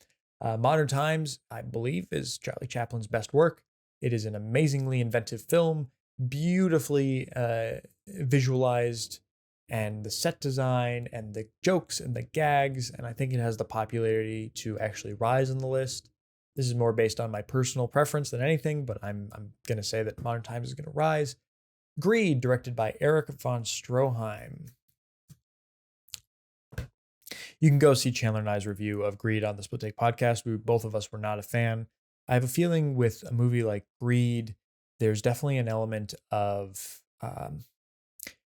Modern Times, I believe, is Charlie Chaplin's best work. It is an amazingly inventive film, beautifully visualized, and the set design and the jokes and the gags, and I think it has the popularity to actually rise on the list. This is more based on my personal preference than anything, but I'm going to say that Modern Times is going to rise. Greed, directed by Erich von Stroheim. You can go see Chandler and I's review of Greed on the Split Take podcast. Both of us were not a fan. I have a feeling with a movie like Greed, there's definitely an element of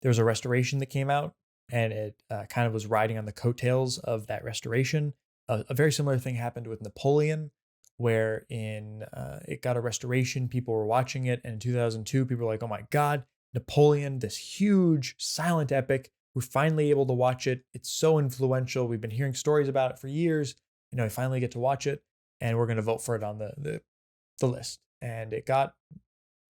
there's a restoration that came out, and it kind of was riding on the coattails of that restoration. A very similar thing happened with Napoleon, where it got a restoration. People were watching it, and in 2002, people were like, "Oh my God, Napoleon! This huge silent epic. We're finally able to watch it. It's so influential. We've been hearing stories about it for years. We finally get to watch it, and we're going to vote for it on the list." And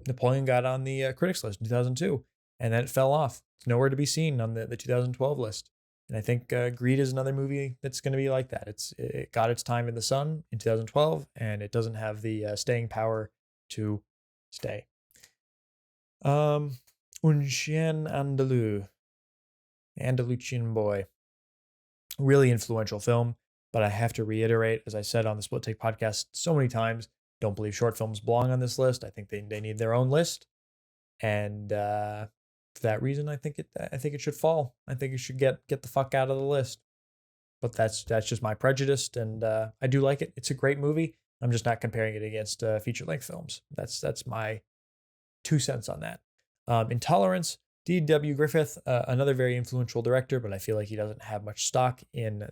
Napoleon got on the critics list in 2002, and then it fell off. It's nowhere to be seen on the 2012 list. And I think Greed is another movie that's going to be like that. It got its time in the sun in 2012, and it doesn't have the staying power to stay. Un Chien Andalou. Andalusian Boy. Really influential film, but I have to reiterate, as I said on the Split Take podcast so many times, don't believe short films belong on this list. I think they need their own list, and for that reason, I think it should fall. I think it should get the fuck out of the list. But that's just my prejudice, and I do like it. It's a great movie. I'm just not comparing it against feature-length films. That's my 2 cents on that. Intolerance. D.W. Griffith, another very influential director, but I feel like he doesn't have much stock in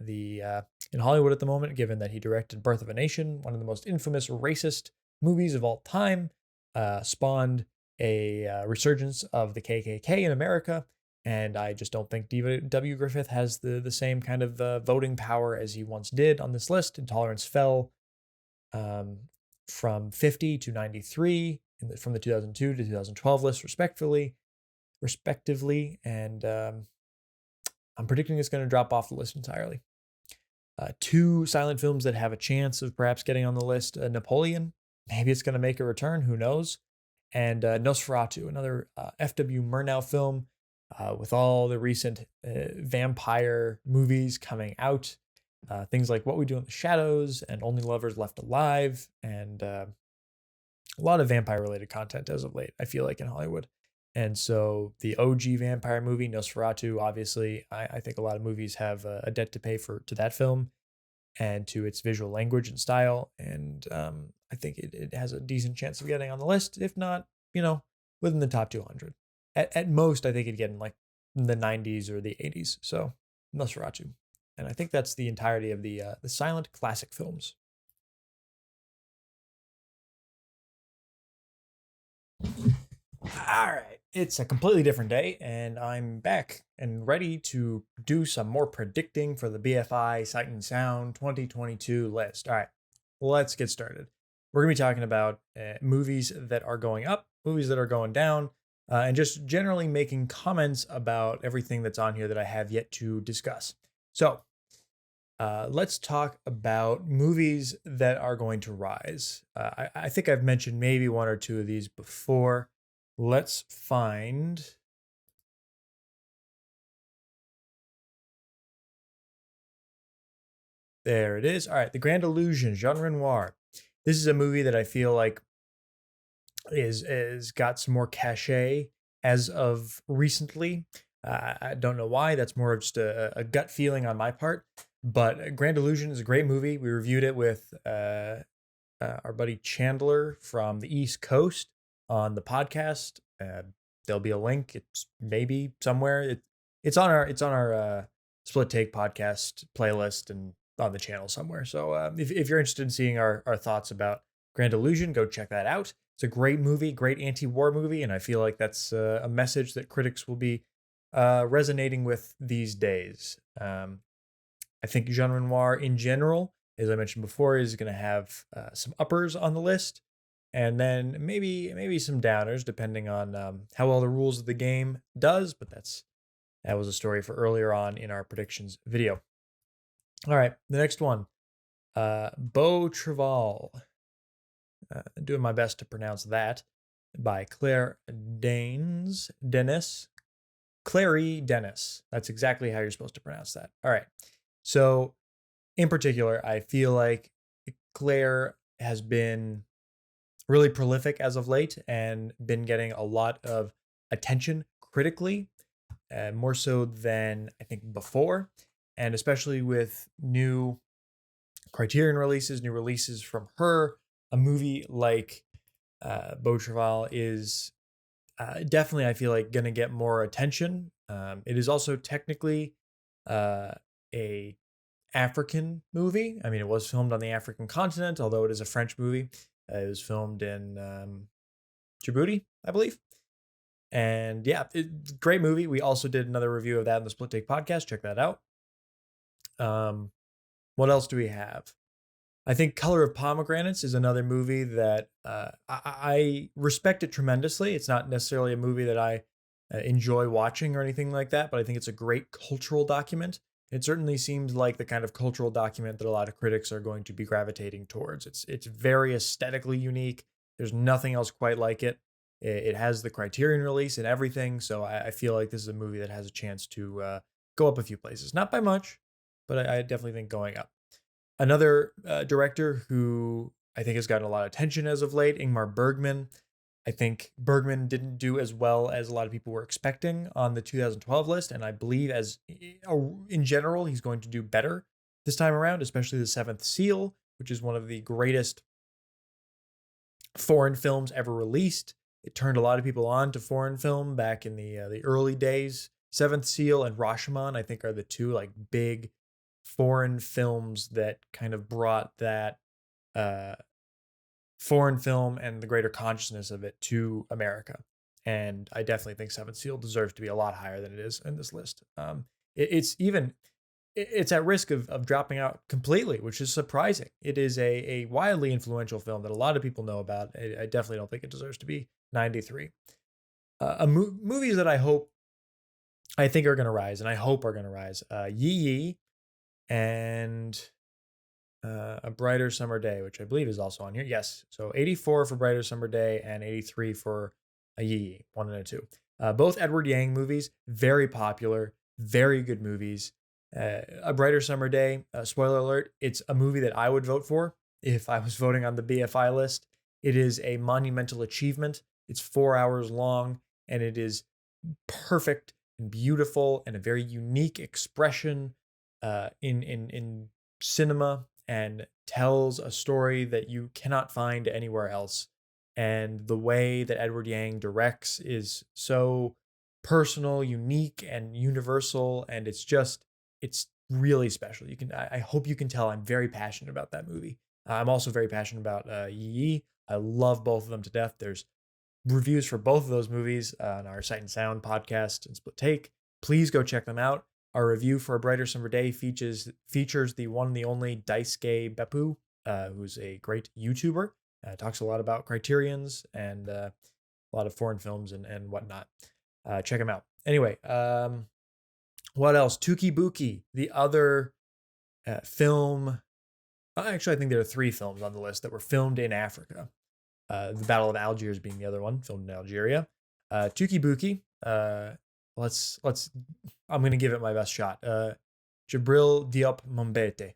Hollywood at the moment, given that he directed Birth of a Nation, one of the most infamous racist movies of all time, spawned a resurgence of the KKK in America, and I just don't think D.W. Griffith has the same kind of voting power as he once did on this list. Intolerance fell from 50 to 93 from the 2002 to 2012 list, respectively, and I'm predicting it's going to drop off the list entirely. 2 silent films that have a chance of perhaps getting on the list: Napoleon, maybe it's going to make a return, who knows, and Nosferatu, another F.W. Murnau film. with all the recent vampire movies coming out, things like What We Do in the Shadows and Only Lovers Left Alive, and a lot of vampire related content as of late, I feel like, in Hollywood. And so the OG vampire movie, Nosferatu, obviously, I think a lot of movies have a debt to pay for to that film and to its visual language and style. And I think it has a decent chance of getting on the list, if not, within the top 200. At most, I think it'd get in like the 90s or the 80s. So Nosferatu. And I think that's the entirety of the silent classic films. All right. It's a completely different day, and I'm back and ready to do some more predicting for the BFI Sight and Sound 2022 list. All right, let's get started. We're going to be talking about movies that are going up, movies that are going down, and just generally making comments about everything that's on here that I have yet to discuss. So, let's talk about movies that are going to rise. I think I've mentioned maybe one or two of these before. Let's find. There it is. All right, The Grand Illusion, Jean Renoir. This is a movie that I feel like is got some more cachet as of recently. I don't know why. That's more of just a gut feeling on my part. But Grand Illusion is a great movie. We reviewed it with our buddy Chandler from the East Coast on the podcast. There'll be a link. It's maybe somewhere. It's on our Split Take podcast playlist and on the channel somewhere. So if you're interested in seeing our thoughts about Grand Illusion, go check that out. It's a great movie, great anti-war movie, and I feel like that's a message that critics will be resonating with these days. I think Jean Renoir in general, as I mentioned before, is going to have some uppers on the list, and then maybe some downers depending on how well the rules of the game does. But that was a story for earlier on in our predictions video. All right, the next one, Beau Travail. Doing my best to pronounce that, by Claire Denis. Clary Denis. That's exactly how you're supposed to pronounce that. All right. So, in particular, I feel like Claire has been really prolific as of late and been getting a lot of attention critically, more so than I think before, and especially with new Criterion releases, new releases from her. A movie like Beau Travail is definitely, I feel like, going to get more attention. It is also technically a African movie. I mean, it was filmed on the African continent, although it is a French movie. It was filmed in Djibouti, I believe. And yeah, great movie. We also did another review of that in the Split Take podcast. Check that out. What else do we have? I think Color of Pomegranates is another movie that I respect it tremendously. It's not necessarily a movie that I enjoy watching or anything like that, but I think it's a great cultural document. It certainly seems like the kind of cultural document that a lot of critics are going to be gravitating towards. It's very aesthetically unique. There's nothing else quite like it. It has the Criterion release and everything, so I feel like this is a movie that has a chance to go up a few places. Not by much, but I definitely think going up. Another director who I think has gotten a lot of attention as of late, Ingmar Bergman. I think Bergman didn't do as well as a lot of people were expecting on the 2012 list, and I believe in general, he's going to do better this time around, especially The Seventh Seal, which is one of the greatest foreign films ever released. It turned a lot of people on to foreign film back in the early days. Seventh Seal and Rashomon, I think, are the two like big foreign films that kind of brought that foreign film and the greater consciousness of it to America. And I definitely think Seventh Seal deserves to be a lot higher than it is in this list. It's at risk of dropping out completely, which is surprising. It is a wildly influential film that a lot of people know about. I definitely don't think it deserves to be 93. Movies that I think are going to rise, and I hope are going to rise. Yi Yi and A Brighter Summer Day, which I believe is also on here. Yes. So 84 for Brighter Summer Day and 83 for a Yi Yi, 1 and a 2. Both Edward Yang movies, very popular, very good movies. A Brighter Summer Day, spoiler alert, it's a movie that I would vote for if I was voting on the BFI list. It is a monumental achievement. It's 4 hours long, and it is perfect and beautiful and a very unique expression in cinema, and tells a story that you cannot find anywhere else. And the way that Edward Yang directs is so personal, unique, and universal, and it's really special. I hope you can tell I'm very passionate about that movie. I'm also very passionate about Yi Yi. I love both of them to death. There's reviews for both of those movies on our Sight and Sound podcast and Split Take. Please go check them out. Our review for A Brighter Summer Day features the one and the only Daisuke Beppu, who's a great YouTuber. Talks a lot about Criterions and a lot of foreign films and whatnot. Check him out. Anyway, what else? Tukibuki, the other film. Actually, I think there are 3 films on the list that were filmed in Africa. The Battle of Algiers being the other one, filmed in Algeria. Tukibuki. I'm gonna give it my best shot. Jibril Diop Mombete.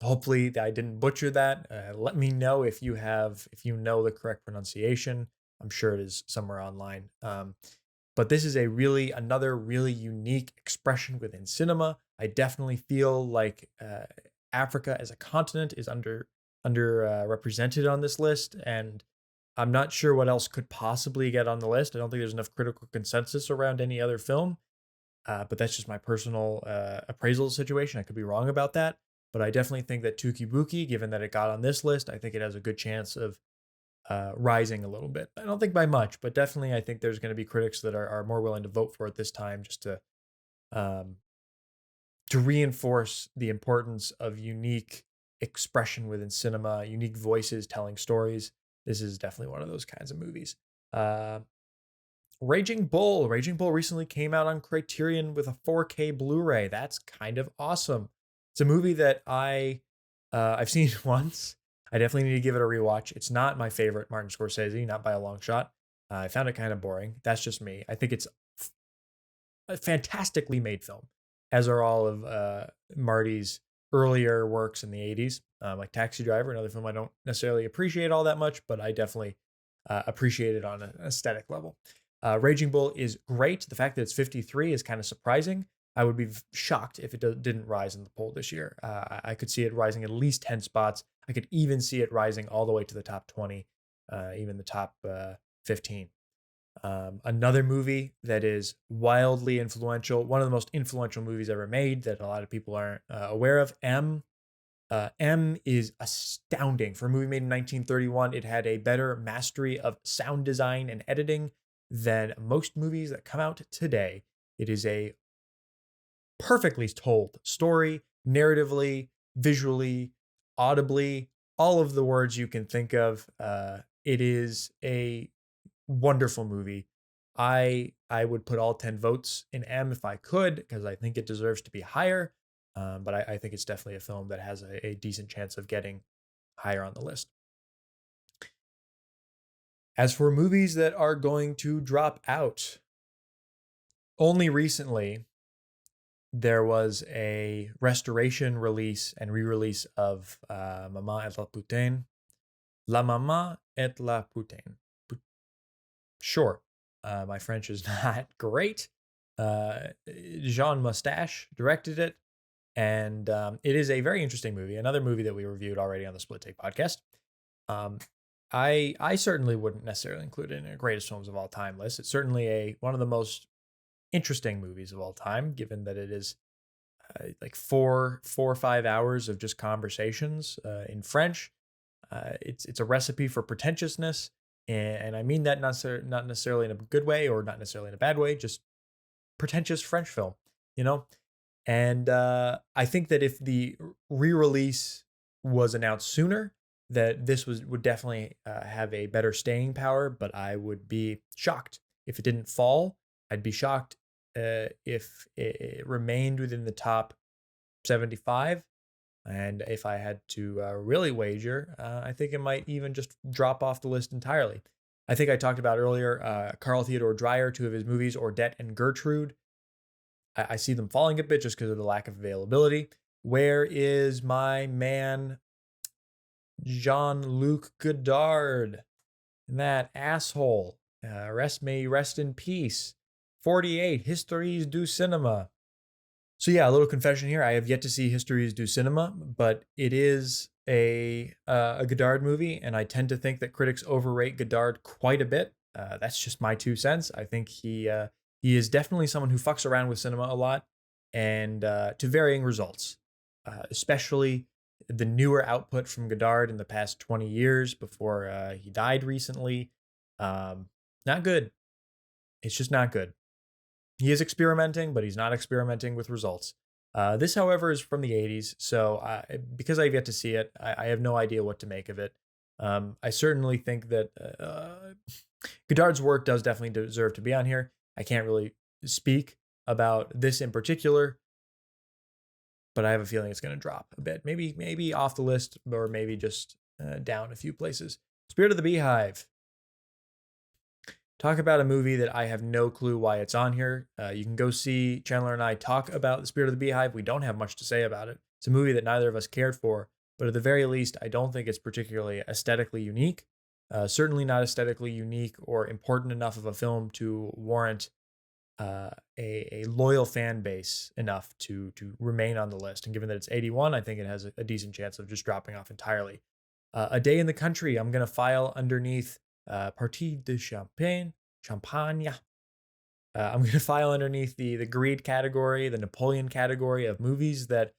Hopefully I didn't butcher that. Let me know if you know the correct pronunciation. I'm sure it is somewhere online. But this is another really unique expression within cinema. I definitely feel like Africa as a continent is under represented on this list, and I'm not sure what else could possibly get on the list. I don't think there's enough critical consensus around any other film, but that's just my personal appraisal situation. I could be wrong about that, but I definitely think that Tukibuki, given that it got on this list, I think it has a good chance of rising a little bit. I don't think by much, but definitely I think there's going to be critics that are more willing to vote for it this time, just to reinforce the importance of unique expression within cinema, unique voices telling stories. This is definitely one of those kinds of movies. Raging Bull. Raging Bull recently came out on Criterion with a 4K Blu-ray. That's kind of awesome. It's a movie that I've seen once. I definitely need to give it a rewatch. It's not my favorite Martin Scorsese, not by a long shot. I found it kind of boring. That's just me. I think it's a fantastically made film, as are all of Marty's earlier works in the 80s, like Taxi Driver, another film I don't necessarily appreciate all that much, but I definitely appreciate it on an aesthetic level. Raging Bull is great. The fact that it's 53 is kind of surprising. I would be shocked if it didn't rise in the poll this year. I could see it rising at least 10 spots. I could even see it rising all the way to the top 20, even the top 15. Another movie that is wildly influential, one of the most influential movies ever made that a lot of people aren't aware of, M. M is astounding. For a movie made in 1931, it had a better mastery of sound design and editing than most movies that come out today. It is a perfectly told story, narratively, visually, audibly, all of the words you can think of. It is a wonderful movie. I would put all 10 votes in M if I could, because I think it deserves to be higher. But I think it's definitely a film that has a decent chance of getting higher on the list. As for movies that are going to drop out, only recently there was a restoration release and re-release of Maman et la Putain. La Maman et la Putain. Sure, my French is not great. Jean Mustache directed it, and it is a very interesting movie. Another movie that we reviewed already on the Split Take podcast. I certainly wouldn't necessarily include it in a greatest films of all time list. It's certainly one of the most interesting movies of all time, given that it is like 4 or 5 hours of just conversations in French. It's a recipe for pretentiousness, and I mean that not necessarily in a good way or not necessarily in a bad way, just pretentious French film, you know? And I think that if the re-release was announced sooner, that this would definitely have a better staying power, but I would be shocked if it didn't fall. I'd be shocked if it remained within the top 75. And if I had to really wager, I think it might even just drop off the list entirely. I think I talked about earlier, Carl Theodor Dreyer, two of his movies, Ordette and Gertrude. I see them falling a bit just because of the lack of availability. Where is my man Jean-Luc Godard? That asshole. May rest in peace. 48, Histories du Cinema. So yeah, a little confession here. I have yet to see Histories du Cinema, but it is a Godard movie, and I tend to think that critics overrate Godard quite a bit. That's just my 2 cents. I think he is definitely someone who fucks around with cinema a lot, and to varying results. Especially the newer output from Godard in the past 20 years before he died recently. Not good. It's just not good. He is experimenting, but he's not experimenting with results. This, however, is from the 80s, so because I've yet to see it, I have no idea what to make of it. I certainly think that Godard's work does definitely deserve to be on here. I can't really speak about this in particular, but I have a feeling it's going to drop a bit. Maybe off the list, or maybe just down a few places. Spirit of the Beehive. Talk about a movie that I have no clue why it's on here. You can go see Chandler and I talk about The Spirit of the Beehive. We don't have much to say about it. It's a movie that neither of us cared for, but at the very least, I don't think it's particularly aesthetically unique. Certainly not aesthetically unique or important enough of a film to warrant a loyal fan base enough to remain on the list. And given that it's 81, I think it has a decent chance of just dropping off entirely. A Day in the Country, I'm going to file underneath Partie de Champagne. I'm going to file underneath the greed category, the Napoleon category of movies that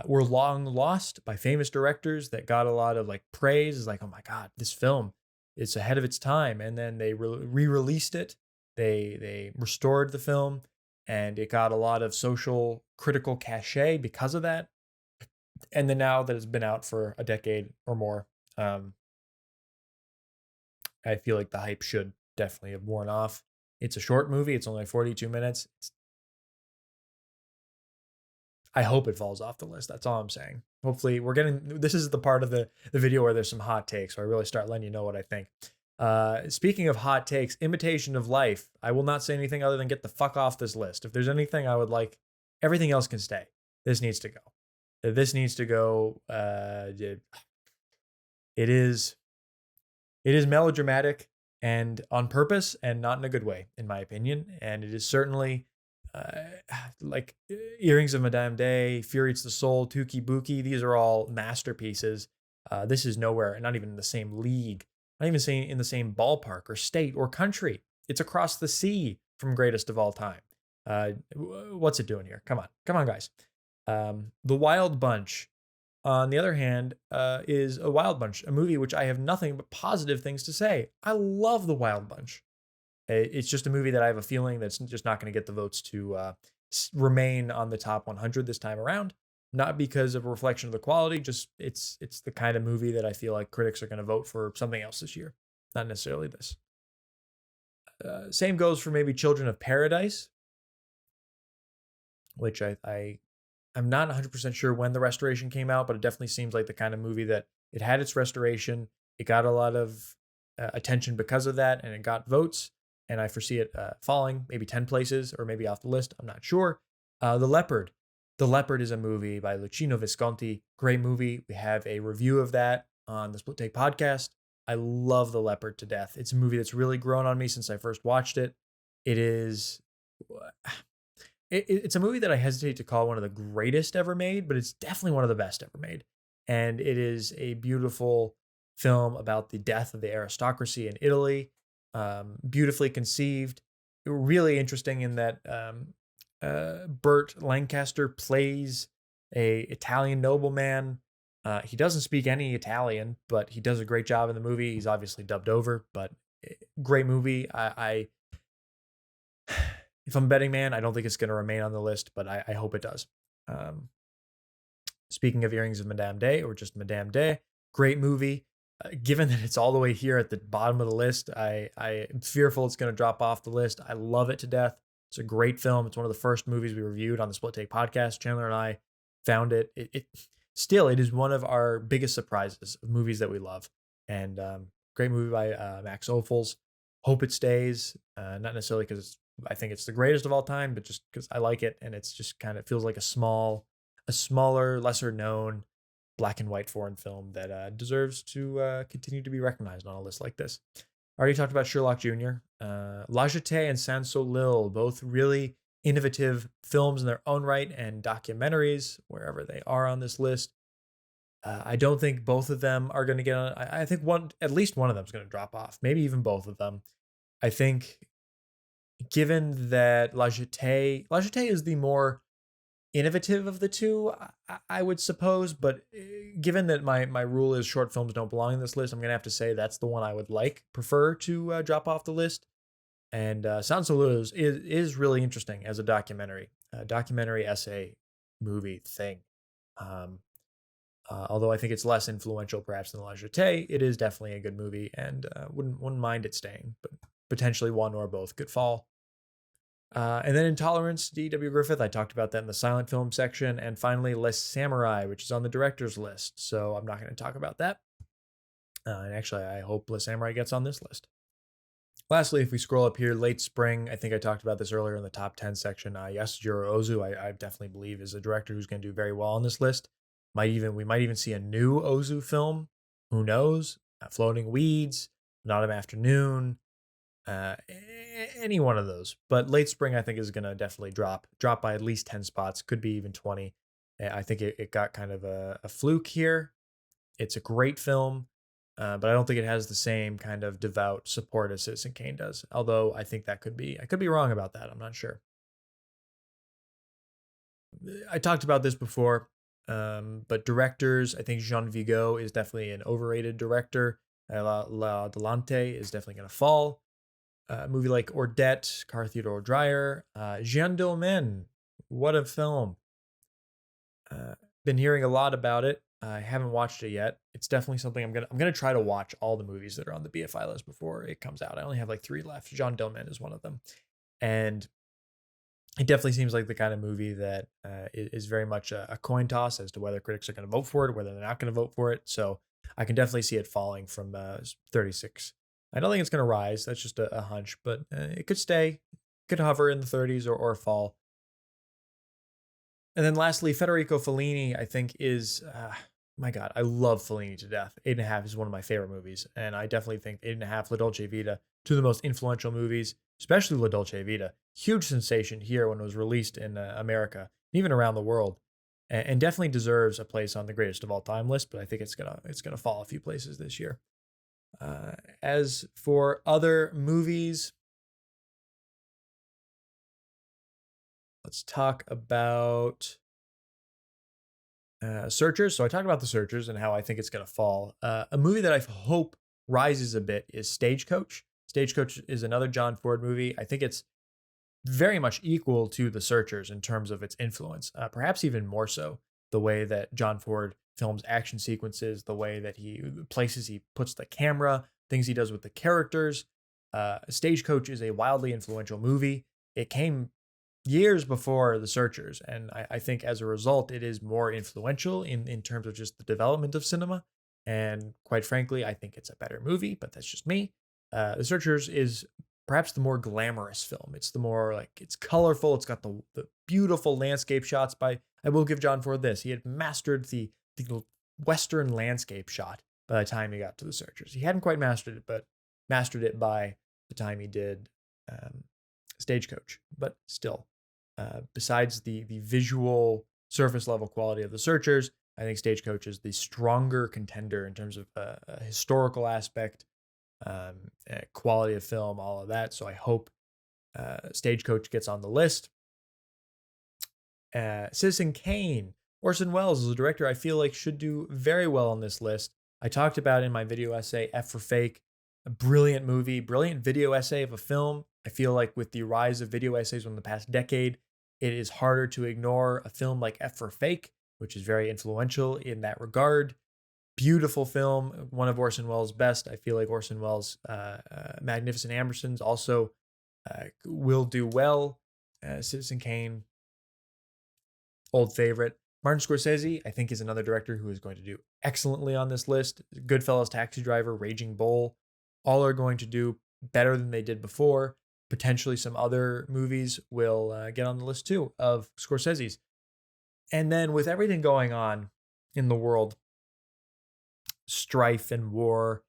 were long lost by famous directors that got a lot of like praise. It's like, oh my God, this film is ahead of its time. And then they re-released it. They restored the film, and it got a lot of social critical cachet because of that. And then now that it's been out for a decade or more, I feel like the hype should definitely have worn off. It's a short movie. It's only 42 minutes. I hope it falls off the list. That's all I'm saying. Hopefully this is the part of the video where there's some hot takes, where I really start letting you know what I think. Speaking of hot takes, Imitation of Life. I will not say anything other than get the fuck off this list. If there's anything I would like, everything else can stay. This needs to go. This needs to go. It is melodramatic and on purpose, and not in a good way, in my opinion. And it is certainly like Earrings of Madame Day, Fury Eats the Soul, Tuki Buki. These are all masterpieces. This is nowhere, not even in the same league, not even saying in the same ballpark or state or country. It's across the sea from greatest of all time. What's it doing here? Come on, guys. The Wild Bunch, on the other hand, is a Wild Bunch, a movie which I have nothing but positive things to say. I love The Wild Bunch. It's just a movie that I have a feeling that's just not going to get the votes to remain on the top 100 this time around. Not because of a reflection of the quality, just it's the kind of movie that I feel like critics are going to vote for something else this year, not necessarily this. Same goes for maybe Children of Paradise, which I'm not 100% sure when the restoration came out, but it definitely seems like the kind of movie that it had its restoration. It got a lot of attention because of that, and it got votes. And I foresee it falling maybe 10 places or maybe off the list. I'm not sure. The Leopard. The Leopard is a movie by Luchino Visconti. Great movie. We have a review of that on the Split Take podcast. I love The Leopard to death. It's a movie that's really grown on me since I first watched it. It's a movie that I hesitate to call one of the greatest ever made, but it's definitely one of the best ever made. And it is a beautiful film about the death of the aristocracy in Italy. Beautifully conceived, really interesting in that Burt Lancaster plays a Italian nobleman. He doesn't speak any Italian, but he does a great job in the movie. He's obviously dubbed over, but great movie. If I'm a betting man, I don't think it's going to remain on the list, but I hope it does. Speaking of Earrings of Madame Day, or just Madame Day, great movie. Given that it's all the way here at the bottom of the list, I'm fearful it's going to drop off the list. I love it to death. It's a great film. It's one of the first movies we reviewed on the Split Take podcast. Chandler and I found it. It is one of our biggest surprises of movies that we love. And great movie by Max Ophuls. Hope it stays. Not necessarily because I think it's the greatest of all time, but just because I like it, and it's just kind of feels like a smaller, lesser known black and white foreign film that deserves to continue to be recognized on a list like this. I already talked about Sherlock Jr. La Jetée and Sans Soleil, both really innovative films in their own right and documentaries wherever they are on this list. I don't think both of them are going to get on. I think at least one of them is going to drop off, maybe even both of them. I think given that La Jetée is the more innovative of the two, I would suppose. But given that my rule is short films don't belong in this list, I'm gonna have to say that's the one I would prefer to drop off the list. And Sans Soleil is really interesting as a documentary essay movie thing. Um, Although I think it's less influential perhaps than La Jetée, it is definitely a good movie, and wouldn't mind it staying. But potentially one or both could fall. And then Intolerance, D.W. Griffith. I talked about that in the silent film section. And finally, Les Samurai, which is on the director's list. So I'm not going to talk about that. And actually, I hope Les Samurai gets on this list. Lastly, if we scroll up here, late spring, I think I talked about this earlier in the top 10 section. Yasujiro Ozu, I definitely believe, is a director who's going to do very well on this list. We might even see a new Ozu film. Who knows? Floating Weeds, An Autumn Afternoon, any one of those. But late spring, I think, is going to definitely drop by at least 10 spots, could be even 20. I think it got kind of a fluke here. It's a great film, but I don't think it has the same kind of devout support as Citizen Kane does. Although I think I could be wrong about that. I'm not sure. I talked about this before, but directors, I think Jean Vigo is definitely an overrated director. La Delante is definitely going to fall. A movie like Ordette, Car Theodore Dreyer, Jeanne Dielman, what a film. Been hearing a lot about it. I haven't watched it yet. It's definitely something I'm gonna try to watch all the movies that are on the BFI list before it comes out. I only have like 3 left. Jeanne Dielman is one of them, and it definitely seems like the kind of movie that is very much a coin toss as to whether critics are going to vote for it, whether they're not going to vote for it. So I can definitely see it falling from 36. I don't think it's going to rise. That's just a hunch, but it could stay, could hover in the 30s or fall. And then lastly, Federico Fellini, I think is, my God, I love Fellini to death. 8.5 is one of my favorite movies. And I definitely think 8.5, La Dolce Vita, two of the most influential movies, especially La Dolce Vita. Huge sensation here when it was released in America, even around the world. And definitely deserves a place on the greatest of all time list, but I think it's gonna fall a few places this year. As for other movies, let's talk about Searchers. So I talked about The Searchers and how I think it's going to fall. A movie that I hope rises a bit is Stagecoach. Stagecoach is another John Ford movie. I think it's very much equal to The Searchers in terms of its influence, perhaps even more so. The way that John Ford films action sequences, the way that he puts the camera, things he does with the characters. Stagecoach is a wildly influential movie. It came years before The Searchers, and I think as a result, it is more influential in terms of just the development of cinema. And quite frankly, I think it's a better movie, but that's just me. The Searchers is perhaps the more glamorous film. It's the more it's colorful. It's got the beautiful landscape shots. I will give John Ford this. He had mastered the Western landscape shot by the time he got to The Searchers. He hadn't quite mastered it, but mastered it by the time he did Stagecoach. But still, besides the visual surface level quality of The Searchers, I think Stagecoach is the stronger contender in terms of a historical aspect, quality of film, all of that. So I hope Stagecoach gets on the list. Citizen Kane, Orson Welles is a director I feel like should do very well on this list. I talked about in my video essay, F for Fake, a brilliant movie, brilliant video essay of a film. I feel like with the rise of video essays in the past decade, it is harder to ignore a film like F for Fake, which is very influential in that regard. Beautiful film, one of Orson Welles' best. I feel like Orson Welles' Magnificent Ambersons also will do well. Citizen Kane, old favorite. Martin Scorsese, I think, is another director who is going to do excellently on this list. Goodfellas, Taxi Driver, Raging Bull, all are going to do better than they did before. Potentially some other movies will get on the list too of Scorsese's. And then with everything going on in the world, strife and war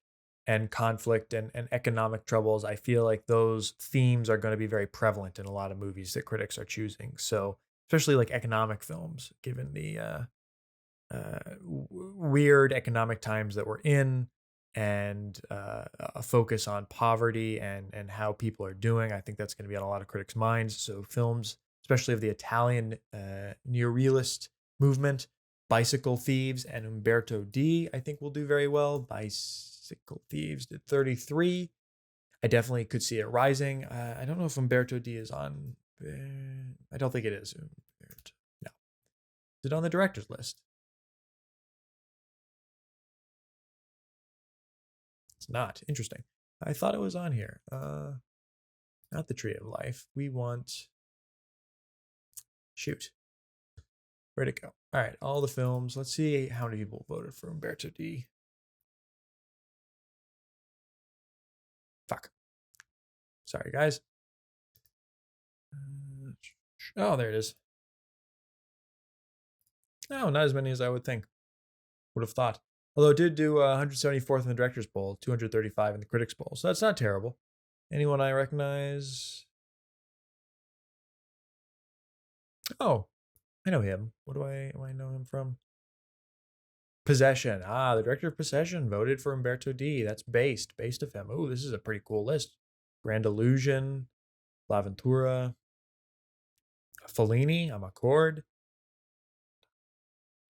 and conflict and economic troubles, I feel like those themes are going to be very prevalent in a lot of movies that critics are choosing. So, especially like economic films, given the weird economic times that we're in, and a focus on poverty and how people are doing. I think that's going to be on a lot of critics' minds. So films, especially of the Italian neorealist movement, Bicycle Thieves and Umberto D, I think will do very well. Bicycle Thieves did 33. I definitely could see it rising. I don't know if Umberto D is on. I don't think it is. No. Is it on the director's list? It's not. Interesting. I thought it was on here. Not the Tree of Life. We want. Shoot. Where'd it go? All right, all the films. Let's see how many people voted for Umberto D. Fuck. Sorry, guys. Oh, there it is. No, not as many as I would think. Would have thought. Although it did do 174th in the director's poll, 235 in the critics poll. So that's not terrible. Anyone I recognize? Oh, I know him. What do I know him from? Possession. Ah, the director of Possession voted for Umberto D. That's based of him. Oh, this is a pretty cool list. Grand Illusion, L'Avventura, Fellini, Amarcord.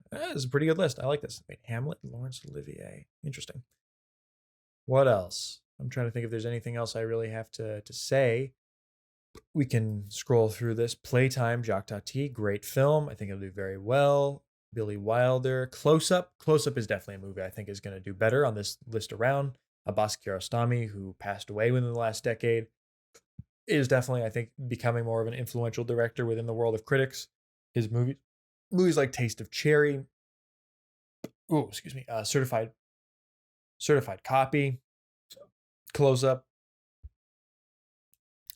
This is a pretty good list. I like this. Wait, Hamlet, Laurence Olivier. Interesting. What else? I'm trying to think if there's anything else I really have to say. We can scroll through this. Playtime, Jacques Tati, great film. I think it'll do very well. Billy Wilder, Close Up. Close Up is definitely a movie I think is going to do better on this list around. Abbas Kiarostami, who passed away within the last decade, is definitely, I think, becoming more of an influential director within the world of critics. His movies like Taste of Cherry, Certified Copy, Close Up.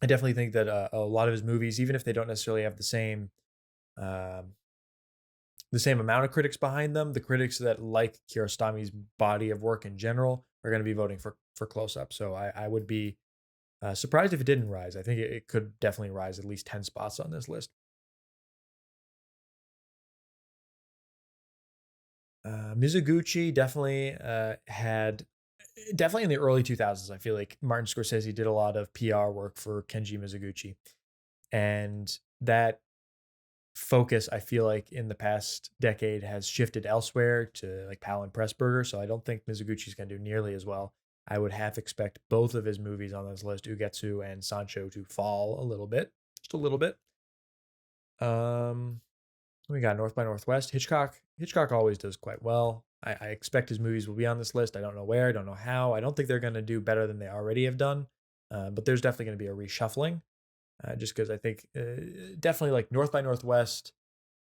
I definitely think that a lot of his movies, even if they don't necessarily have the same amount of critics behind them, the critics that like Kiarostami's body of work in general are going to be voting for Close Up. So I would be surprised if it didn't rise. I think it could definitely rise at least 10 spots on this list. Mizoguchi definitely had, definitely in the early 2000s, I feel like Martin Scorsese did a lot of PR work for Kenji Mizoguchi. And that focus, I feel like in the past decade has shifted elsewhere to like Powell and Pressburger. So I don't think Mizoguchi's going to do nearly as well. I would half expect both of his movies on this list, Ugetsu and Sancho, to fall a little bit, just a little bit. We got North by Northwest. Hitchcock always does quite well. I expect his movies will be on this list. I don't know where, I don't know how. I don't think they're going to do better than they already have done. But there's definitely going to be a reshuffling. Just because I think definitely like North by Northwest,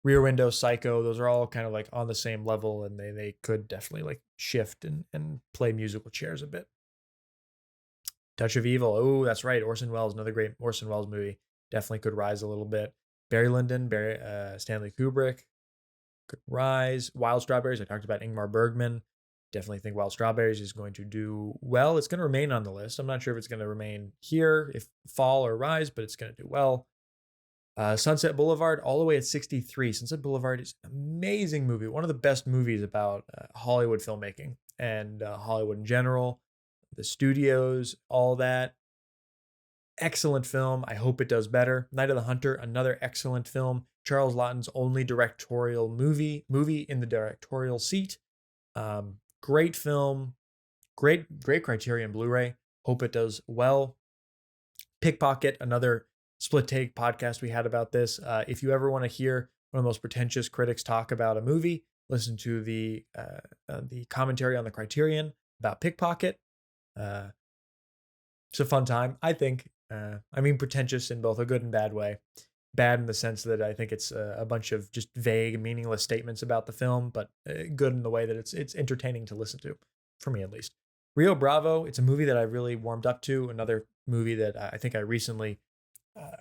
Rear Window, Psycho, those are all kind of like on the same level, and they could definitely like shift and play musical chairs a bit. Touch of Evil. Oh, that's right. Orson Welles, another great Orson Welles movie. Definitely could rise a little bit. Barry Lyndon, Stanley Kubrick could rise. Wild Strawberries. I talked about Ingmar Bergman. Definitely think Wild Strawberries is going to do well. It's going to remain on the list. I'm not sure if it's going to remain here, if fall or rise, but it's going to do well. Sunset Boulevard, all the way at 63. Sunset Boulevard is an amazing movie. One of the best movies about Hollywood filmmaking and Hollywood in general. The studios, all that. Excellent film. I hope it does better. Night of the Hunter, another excellent film. Charles Laughton's only directorial movie in the directorial seat. Great film. Great Criterion Blu-ray. Hope it does well. Pickpocket, another split take podcast we had about this. If you ever want to hear one of the most pretentious critics talk about a movie, listen to the commentary on the Criterion about Pickpocket. It's a fun time, I think. I mean, pretentious in both a good and bad way. Bad in the sense that I think it's a bunch of just vague, meaningless statements about the film, but good in the way that it's entertaining to listen to, for me at least. Rio Bravo, it's a movie that I really warmed up to. Another movie that I think I recently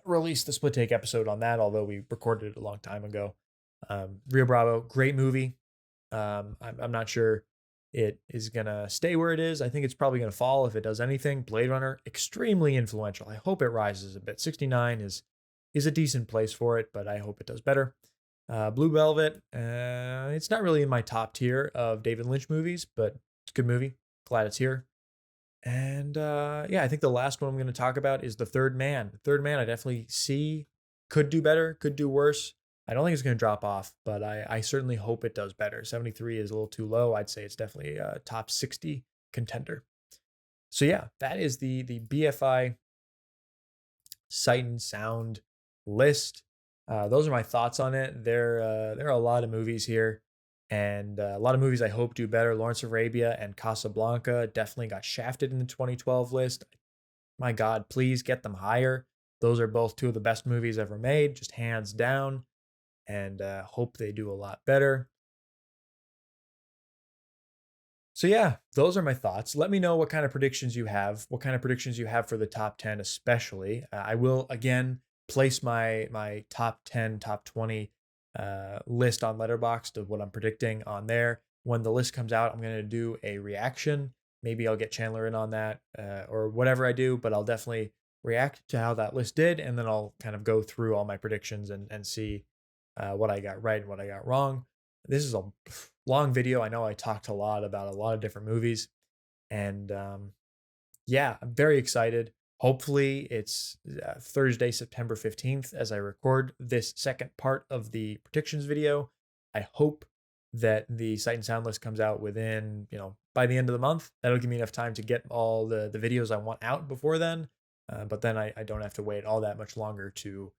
released the split take episode on that, although we recorded it a long time ago. Rio Bravo, great movie. I'm not sure it is going to stay where it is. I think it's probably going to fall if it does anything. Blade Runner, extremely influential. I hope it rises a bit. 69 is a decent place for it, but I hope it does better. Blue Velvet, it's not really in my top tier of David Lynch movies, but it's a good movie. Glad it's here. And yeah, I think the last one I'm going to talk about is The Third Man. The Third Man, I definitely see could do better, could do worse. I don't think it's going to drop off, but I certainly hope it does better. 73 is a little too low. I'd say it's definitely a top 60 contender. So yeah, that is the BFI Sight and Sound list. Those are my thoughts on it. There are a lot of movies here, and a lot of movies I hope do better. Lawrence of Arabia and Casablanca definitely got shafted in the 2012 list. My God, please get them higher. Those are both two of the best movies ever made, just hands down, and hope they do a lot better. So yeah, those are my thoughts. Let me know what kind of predictions you have, for the top 10 especially. I will again place my top 10, top 20 list on Letterboxd of what I'm predicting on there. When the list comes out, I'm going to do a reaction. Maybe I'll get Chandler in on that or whatever I do, but I'll definitely react to how that list did, and then I'll kind of go through all my predictions and see what I got right and what I got wrong. This is a long video. I know I talked a lot about a lot of different movies, and yeah, I'm very excited. Hopefully, it's Thursday, September 15th, as I record this second part of the predictions video. I hope that the Sight and Sound list comes out within, by the end of the month. That'll give me enough time to get all the videos I want out before then. But then I don't have to wait all that much longer to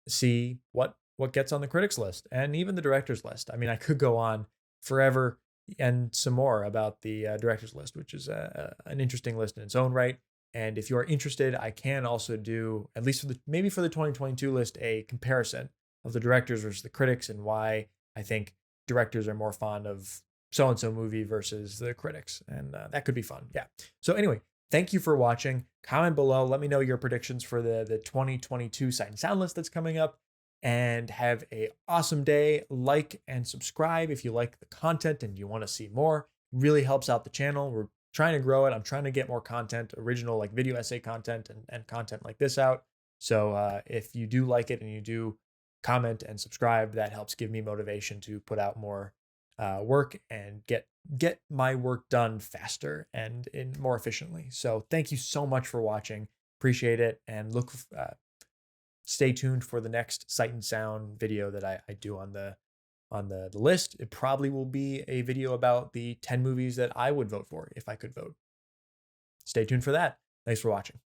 see what gets on the critics list and even the directors list. I mean, I could go on forever and some more about the directors list, which is an interesting list in its own right. And if you are interested, I can also do, at least maybe for the 2022 list, a comparison of the directors versus the critics and why I think directors are more fond of so-and-so movie versus the critics. And that could be fun. Yeah. So anyway, thank you for watching. Comment below. Let me know your predictions for the 2022 Sight and Sound list that's coming up. And have an awesome day. Like and subscribe if you like the content and you want to see more. It really helps out the channel. We're trying to grow it. I'm trying to get more content, original like video essay content and content like this out. So if you do like it and you do comment and subscribe, that helps give me motivation to put out more work and get my work done faster and more efficiently. So thank you so much for watching. Appreciate it, and stay tuned for the next Sight and Sound video that I do on the list. It probably will be a video about the 10 movies that I would vote for if I could vote. Stay tuned for that. Thanks for watching.